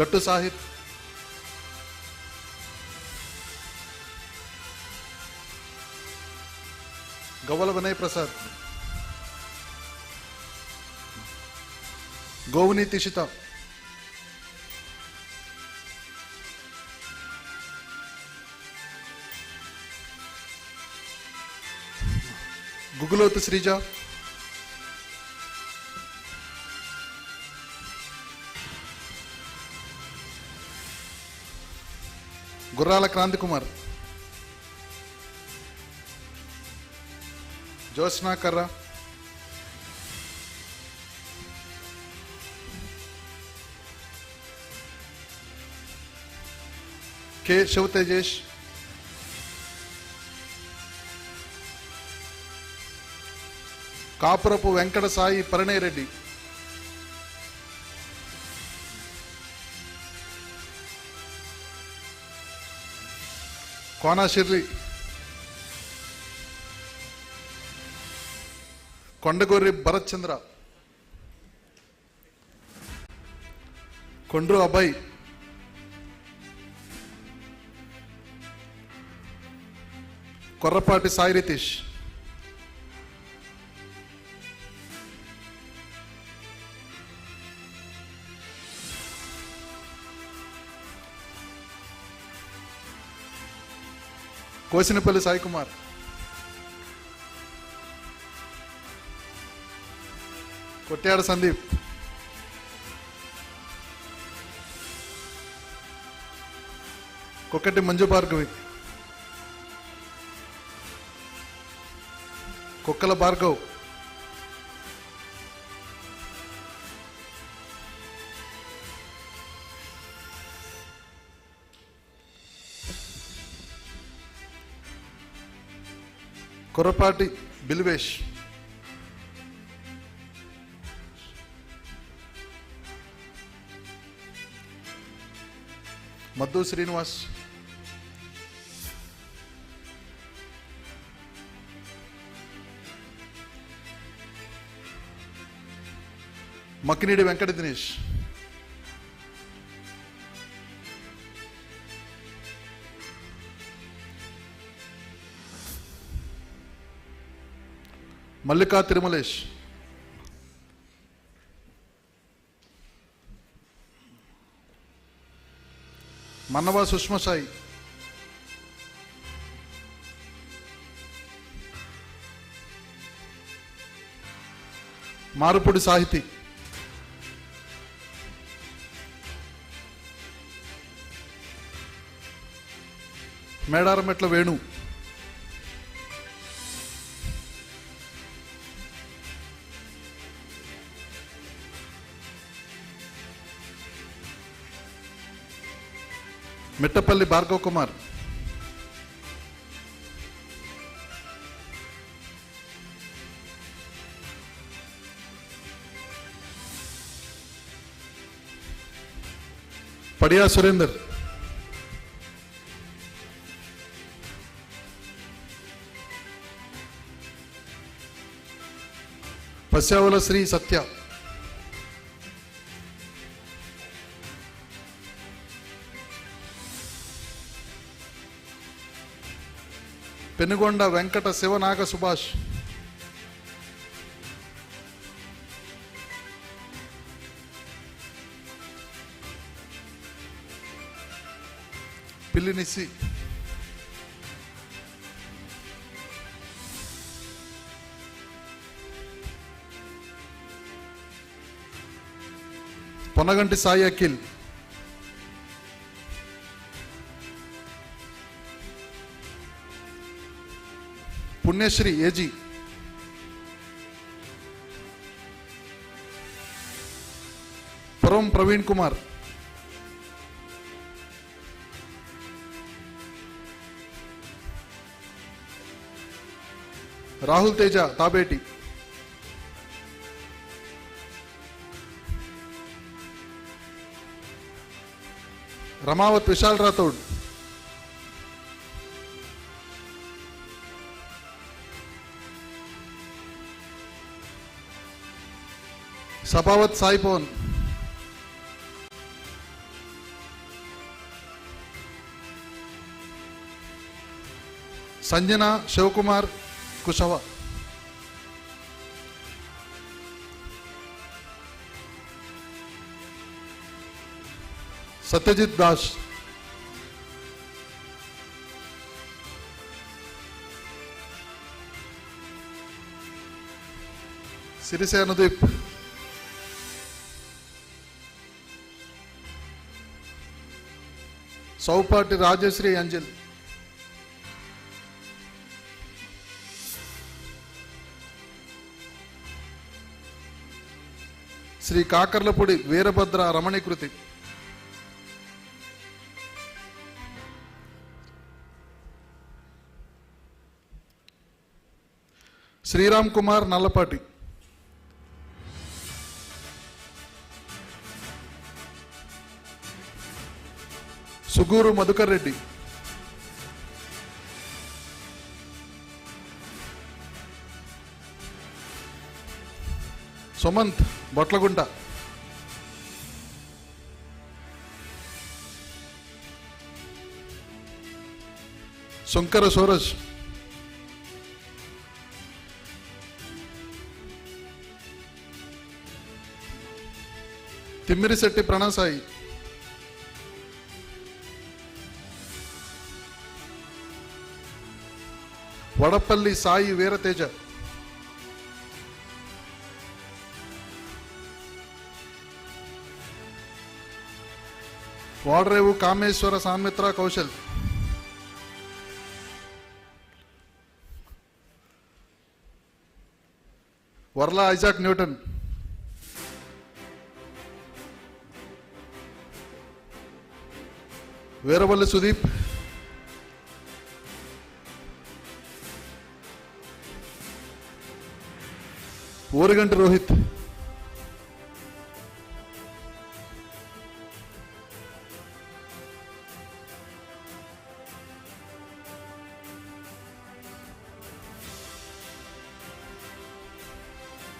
Gattu Sahith, గవ్వల వినయ్ ప్రసాద్, గోవుని తిషిత, గుగులోతు శ్రీజ, గుర్రాల క్రాంతి కుమార్, జ్యోత్స్నా కర్ర, K Shiva Tejesh, కాపురపు Venkata Sai పరిణయ్ Reddy, కోనాశిర్రి, Kondagorri Bharat చంద్ర, కొండ్రు అభయ్, కొర్రపాటి సాయి రితీష్, కోసినపల్లి సాయి కుమార్, కొట్యాడ సందీప్, కొక్కటి మంజు భార్గవి, కుక్కల భార్గవ్, కొర్రపాటి బిల్వేష్, మద్దు శ్రీనివాస్, మక్కినీడి వెంకట దినేష్, మల్లికా తిరుమలేష్, మన్నవా సుష్మా సాయి, మారుపూడి సాహితి, మేడారమెట్ల వేణు, మిట్టపల్లి భార్గవ్ కుమార్, పడియా సురేందర్, పశ్యావుల శ్రీ సత్య, Penugonda Venkata Sivanaga Subhash, పిల్లినిసి, మునగంటి Sai Akhil, Punyasri AG, Puram Praveen Kumar, Rahul Teja తాబేటి, Ramavath Vishal Rathod, Sabhavath Sai Pawan, Sanjana Shivakumar Kushava, Satyajit Das, Sirisenudeep, Soupati Rajashri Anjal, Sri Kakarlapudi Veerabhadra Ramanikriti, Sriram Kumar Nallapati, Suguru Madhukar Reddy, Sumanth Botlagunta, Shankara Suraj, Thimmirisetti Pranasai, Vadapalli Sai Veerateja, Vadarevu Kameswara Samitra Kaushal, Varla Isaac Newton, Veeravalli Sudeep, Origanti Rohith,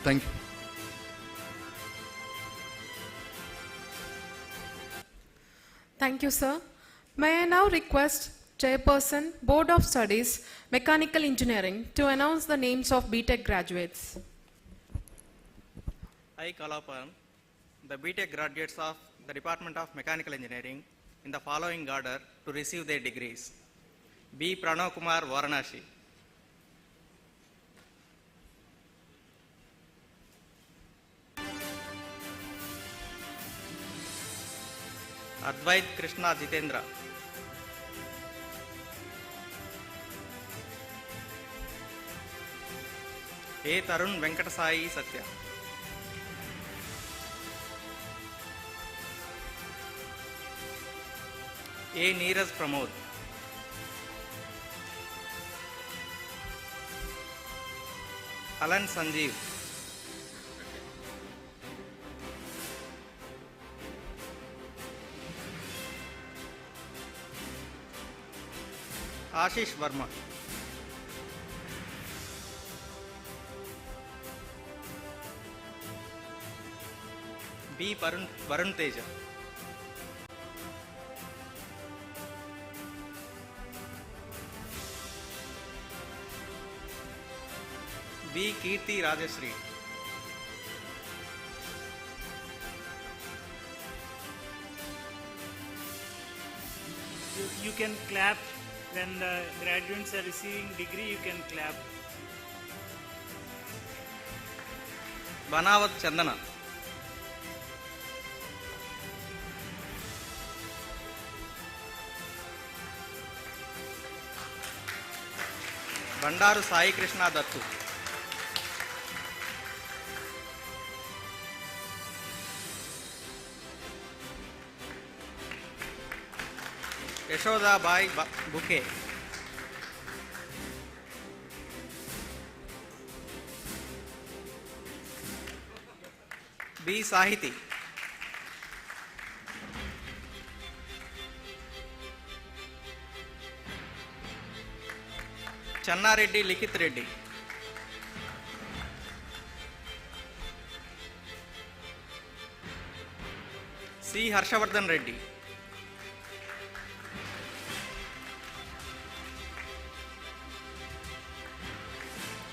thank you. Thank you, sir. May I now request Chairperson, Board of Studies, Mechanical Engineering, to announce the names of BTech graduates. I call upon the BTech graduates of the Department of Mechanical Engineering in the following order to receive their degrees. B. Pranav Kumar, Varanasi. Advait Krishna Jitendra. A. Tarun Venkatasai Satya. A. Neeraj Pramod. Alan Sanjeev. Ashish Verma. B. Varun Teja. B. Kirti Rajashree. You can clap when the graduates are receiving degree. You can clap. Banavat Chandana. Bandaru Sai Krishna Dattu, Yashodabai Buke, B Sahithi, Chennareddy Likhith Reddy, C Harshavardhan Reddy,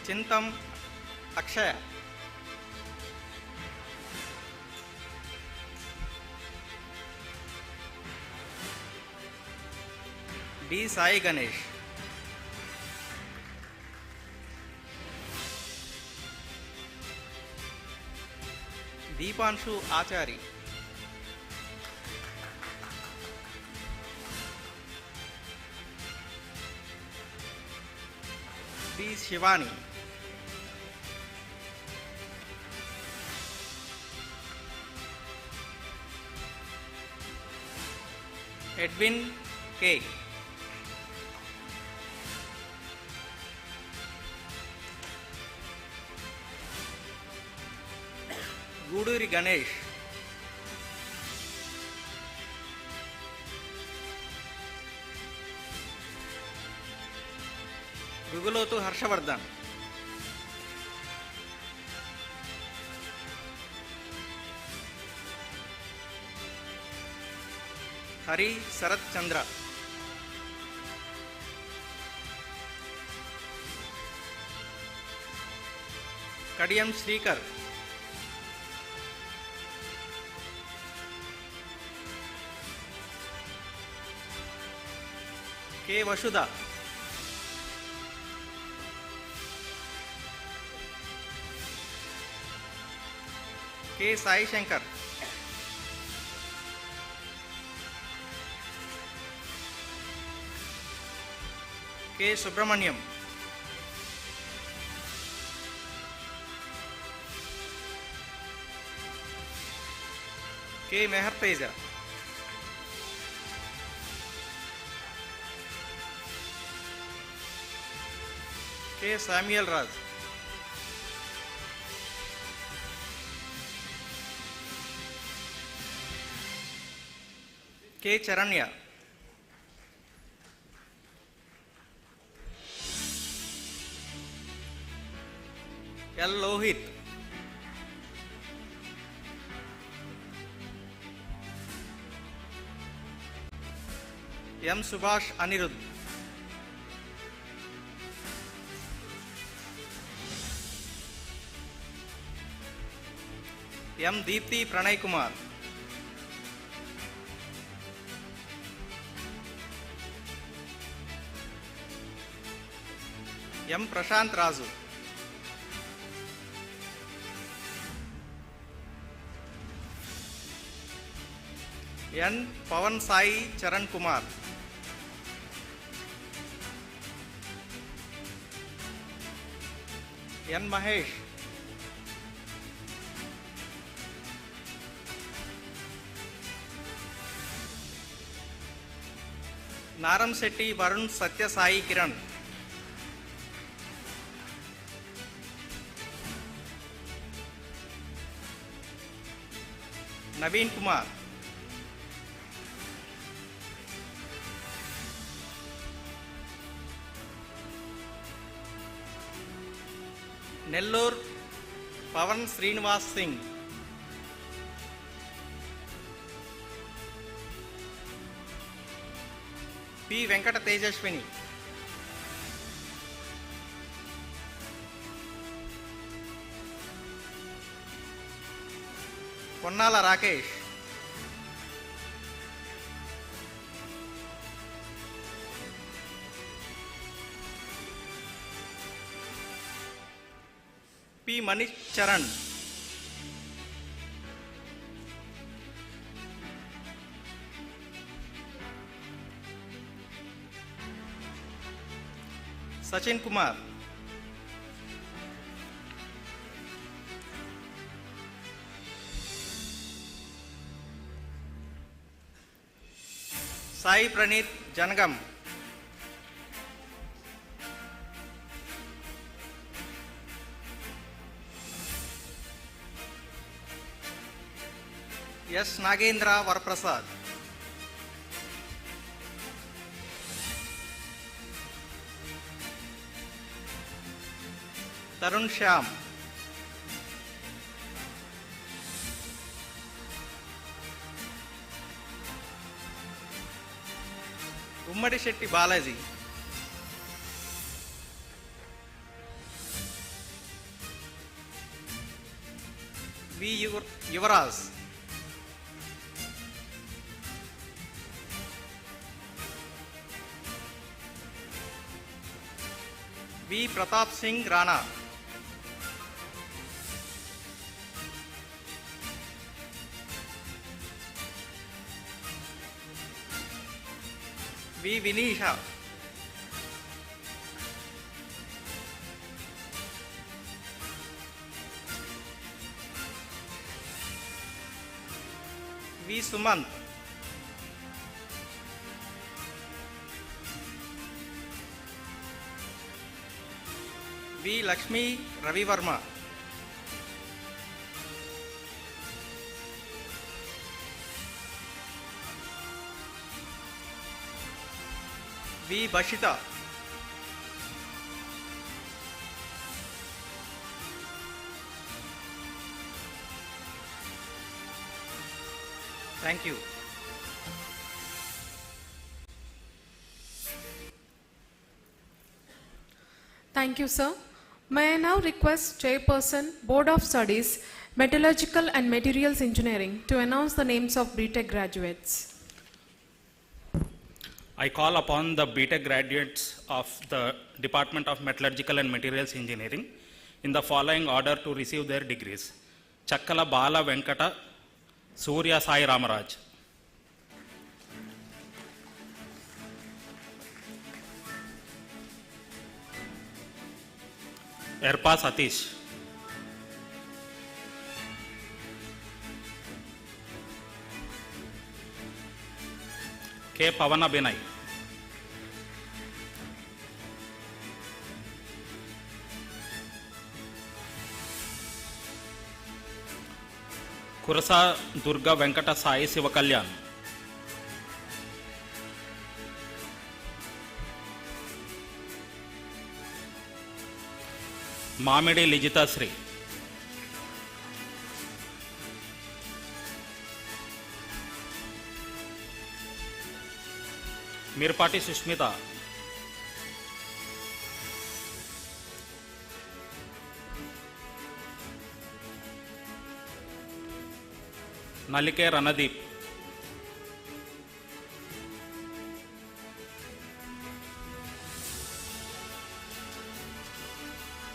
Chintam Akshaya, D Sai Ganesh, Deepanshu Achari, B Shivani, Edwin K, Guduri Ganesh, Gugulothu Harshavardhan, Hari Sharath Chandra, Kadiyam Srikar, K Vasudha, K Sai Shankar, K Subrahmanyam, K Mehar Teja, K Samuel Raj, K Charanya, L Lohith, M Subhash Anirudh, M Deepthi Pranay Kumar, M Prashanth Raju, N Pawan Sai Charan Kumar, N Mahesh, Naramsetti Varun Satyasai Kiran, Naveen Kumar, Nellore Pavan Srinivas Singh, P Venkata Tejaswini, Ponnala Rakesh, P Manish Charan, Sachin Kumar, Sai Praneeth Janagam, S. Nagendra Varaprasad, Tarun Shyam, Ummadi Shetty Balaji, V. Yuvaraj, V. Pratap Singh Rana, V. Vinisha, V. Sumant, V. Lakshmi Ravi Varma, V. Bashita, thank you. Thank you, sir. May I now request Chairperson, Board of Studies, Metallurgical and Materials Engineering to announce the names of BTech graduates. I call upon the BTech graduates of the Department of Metallurgical and Materials Engineering in the following order to receive their degrees. Chakkala Bala Venkata, Surya Sai Ramaraj. Erpa Satish. K. Pavana Benai. Kurasa Durga Venkata Sai Sivakalyan. Mamidi Lijita Sri. Mirpati Sushmita. Nalike Ranadeep.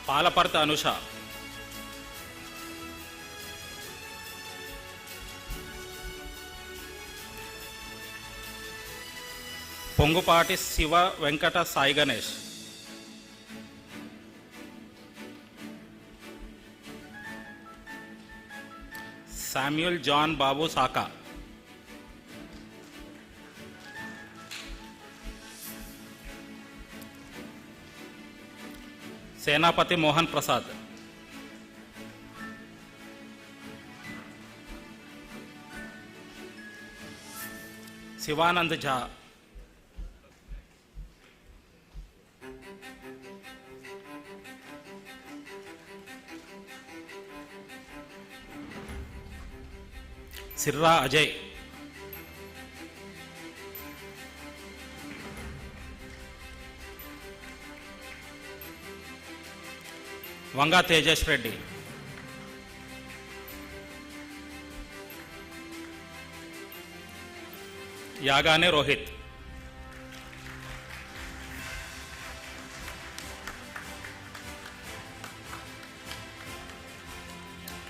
Palapartha Anusha. Pongupati Siva Venkata Sai Ganesh. Samuel John Babu Saka. Senapati Mohan Prasad. Sivanand Jha. Sirra Ajay. Vanga Tejas Reddy. Yagane Rohit.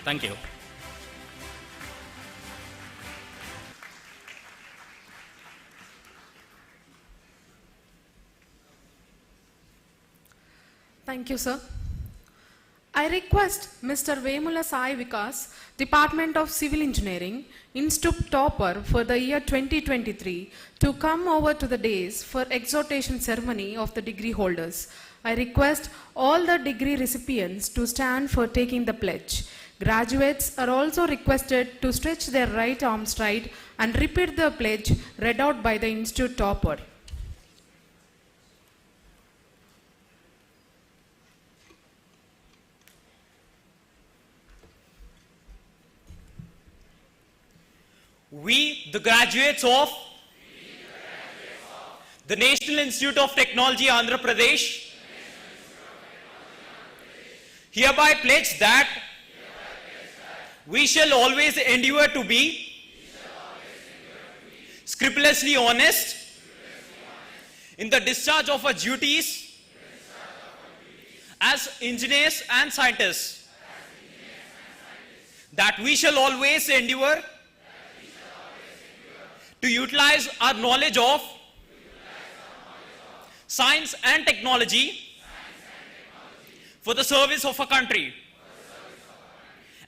Thank you. Thank you, sir. I request Mr. Vemula Sai Vikas, Department of Civil Engineering, Institute topper for the year 2023, to come over to the dais for exhortation ceremony of the degree holders. I request all the degree recipients to stand for taking the pledge. Graduates are also requested to stretch their right arm straight and repeat the pledge read out by the institute topper. We, the graduates of the National Institute of Technology, Andhra Pradesh, hereby pledge that we shall always endeavor to be scrupulously honest in the discharge of our duties as engineers and scientists, that we shall always endeavor to utilize our knowledge of science and technology for the service of our country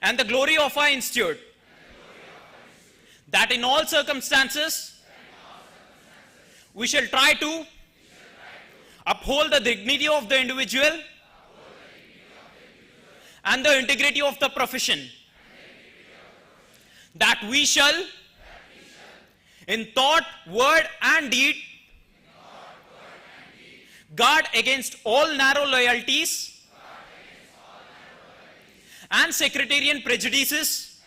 and the glory of our institute, that in all circumstances we shall try to uphold the dignity of the individual and the integrity of the profession, that we shall in thought, word and deed guard against all narrow loyalties and sectarian prejudices,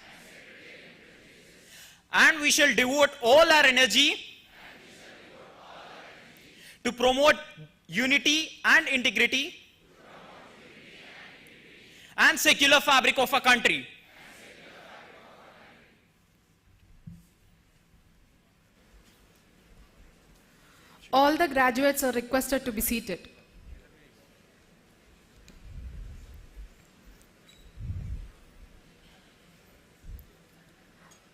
and we shall devote all our energy to promote unity and integrity and secular fabric of our country. All the graduates are requested to be seated.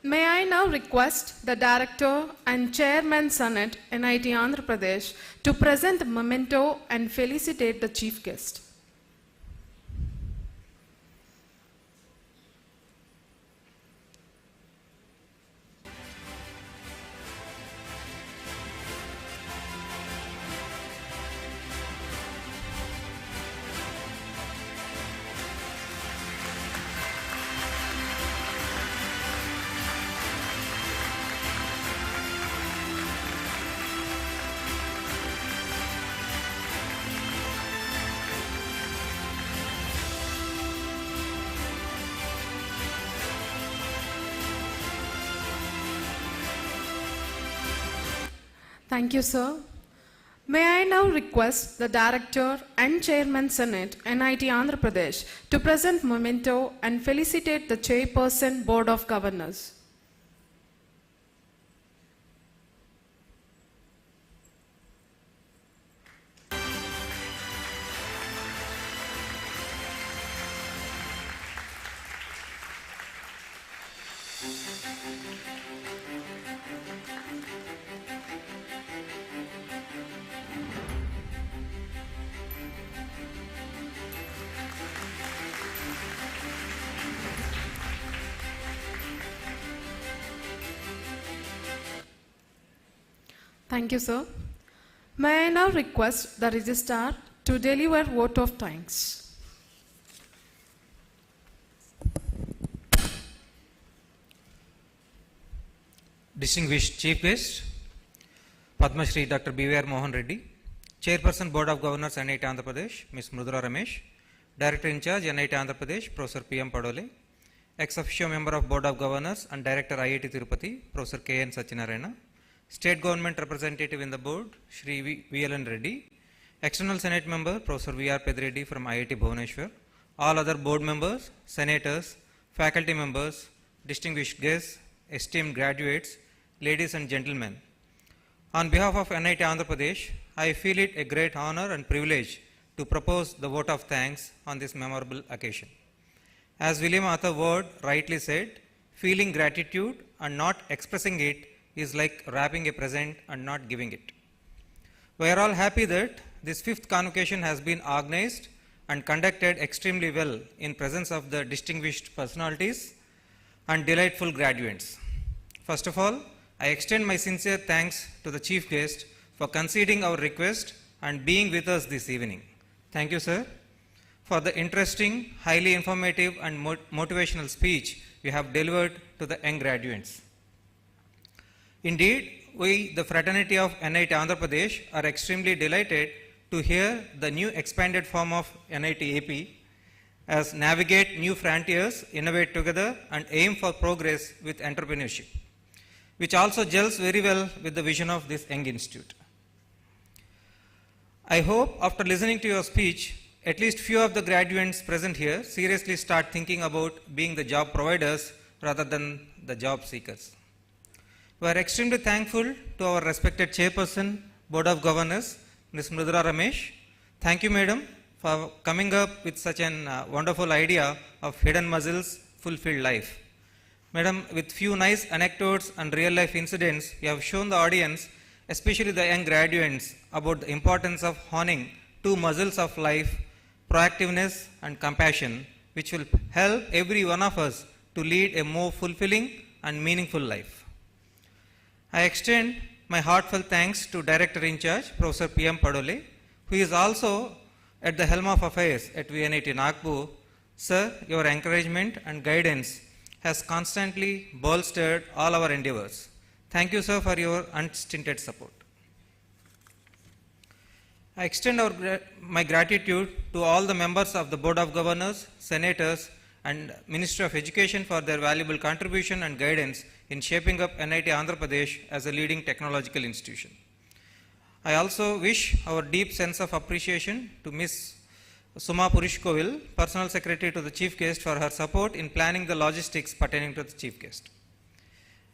May I now request the Director and Chairman Senate, NIT Andhra Pradesh, to present the memento and felicitate the Chief Guest. Thank you, sir. May I now request the Director and Chairman Senate, NIT Andhra Pradesh, to present memento and felicitate the Chairperson Board of Governors. Thank you, sir. May I now request the Registrar to deliver vote of thanks. Distinguished Chief Guest, Padma Shri Dr. B.V.R. Mohan Reddy, Chairperson Board of Governors NIT Andhra Pradesh, Ms. Mrudula Ramesh, Director in Charge NIT Andhra Pradesh, Professor P.M. Padole, Ex Officio Member of Board of Governors and Director IIT Tirupati, Professor K.N. Satyanarayana, State Government Representative in the Board, Shri V.L.N. Reddy, External Senate Member, Professor V.R. Pedreddy from IIT Bhubaneswar, all other Board Members, Senators, Faculty Members, distinguished guests, esteemed graduates, ladies and gentlemen. On behalf of NIT Andhra Pradesh, I feel it a great honor and privilege to propose the vote of thanks on this memorable occasion. As William Arthur Ward rightly said, feeling gratitude and not expressing it is like wrapping a present and not giving it. We are all happy that this fifth convocation has been organized and conducted extremely well in presence of the distinguished personalities and delightful graduates. First of all, I extend my sincere thanks to the chief guest for conceding our request and being with us this evening. Thank you, sir, for the interesting, highly informative and motivational speech you have delivered to the young graduates. Indeed, we, the fraternity of NIT Andhra Pradesh, are extremely delighted to hear the new expanded form of NIT AP as navigate new frontiers, innovate together, and aim for progress with entrepreneurship, which also gels very well with the vision of this young institute. I hope after listening to your speech, at least few of the graduates present here seriously start thinking about being the job providers rather than the job seekers. We are extremely thankful to our respected chairperson, Board of Governors, Ms. Mridula Ramesh. Thank you, madam, for coming up with such an wonderful idea of hidden muscles, fulfilled life. Madam, with few nice anecdotes and real life incidents, you have shown the audience, especially the young graduates, about the importance of honing two muscles of life, proactiveness and compassion, which will help every one of us to lead a more fulfilling and meaningful life. I extend my heartfelt thanks to Director in Charge, Professor P.M. Padole, who is also at the helm of affairs at VNIT Nagpur. Sir, your encouragement and guidance has constantly bolstered all our endeavors. Thank you, sir, for your unstinted support. I extend my gratitude to all the members of the Board of Governors, Senators, and Ministry of Education for their valuable contribution and guidance in shaping up NIT Andhra Pradesh as a leading technological institution. I also wish our deep sense of appreciation to Ms. Suma Purishkovil, Personal Secretary to the Chief Guest, for her support in planning the logistics pertaining to the Chief Guest.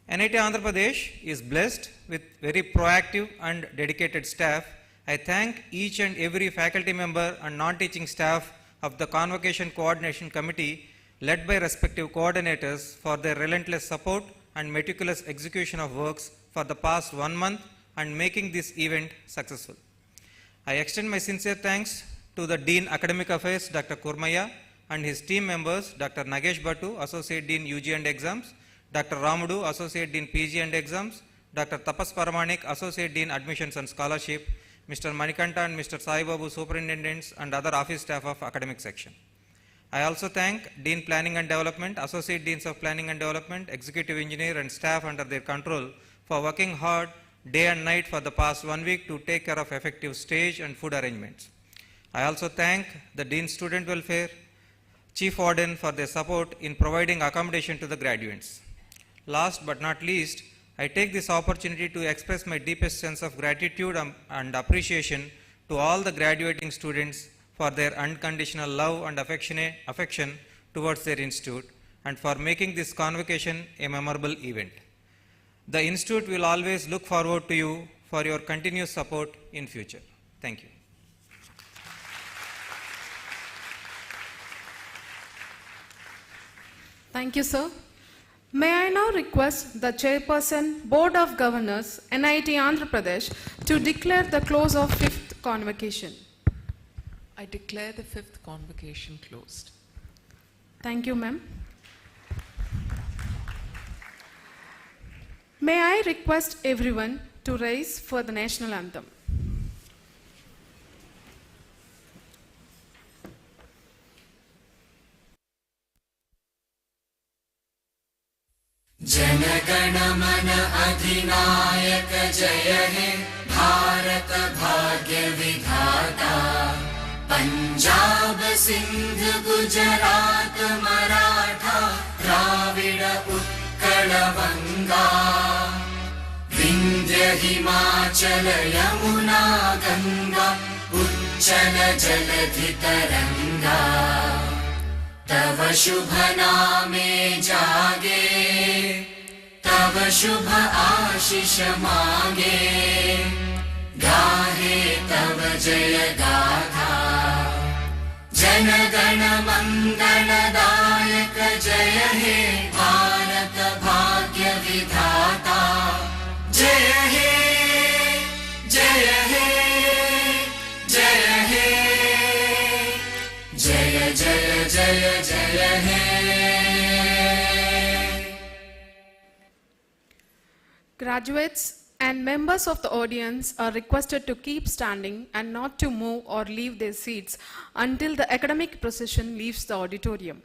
NIT Andhra Pradesh is blessed with very proactive and dedicated staff. I thank each and every faculty member and non-teaching staff of the Convocation Coordination Committee led by respective coordinators for their relentless support and meticulous execution of works for the past 1 month and making this event successful. I extend my sincere thanks to the Dean Academic Affairs, Dr. Kurmaya, and his team members, Dr. Nagesh Bhattu, Associate Dean UG and Exams, Dr. Ramudu, Associate Dean PG and Exams, Dr. Tapas Paramanik, Associate Dean Admissions and Scholarship, Mr. Manikanta and Mr. Sai Babu, Superintendents, and other office staff of Academic Section. I also thank Dean Planning and Development, Associate Deans of Planning and Development, Executive Engineer and staff under their control for working hard day and night for the past 1 week to take care of effective stage and food arrangements. I also thank the Dean Student Welfare, Chief Warden for their support in providing accommodation to the graduates. Last but not least, I take this opportunity to express my deepest sense of gratitude and appreciation to all the graduating students for their unconditional love and affection towards their institute and for making this convocation a memorable event. The institute will always look forward to you for your continuous support in future. Thank you. Thank you, sir. May I now request the Chairperson, Board of Governors, NIT Andhra Pradesh, to declare the close of 5th Convocation. I declare the 5th Convocation closed. Thank you, ma'am. May I request everyone to rise for the national anthem. जनगण मन अधिनायक जय हे भारत भाग्य विधाता पंजाब सिंध गुजरात मराठा द्राविड़ उत्कल बंगा विंध्य हिमाचल यमुना गंगा उच्चल जलधि तरंगा तव शुभ नामे जागे तव शुभ आशीष मांगे गाहे तव जय गाथा जनगण मंगलदायक जय हे भारत भाग्य विधाता जय हे जय हे जय हे हे. Graduates and members of the audience are requested to keep standing and not to move or leave their seats until the academic procession leaves the auditorium.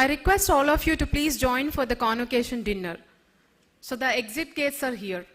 I request all of you to please join for the convocation dinner. So the exit gates are here.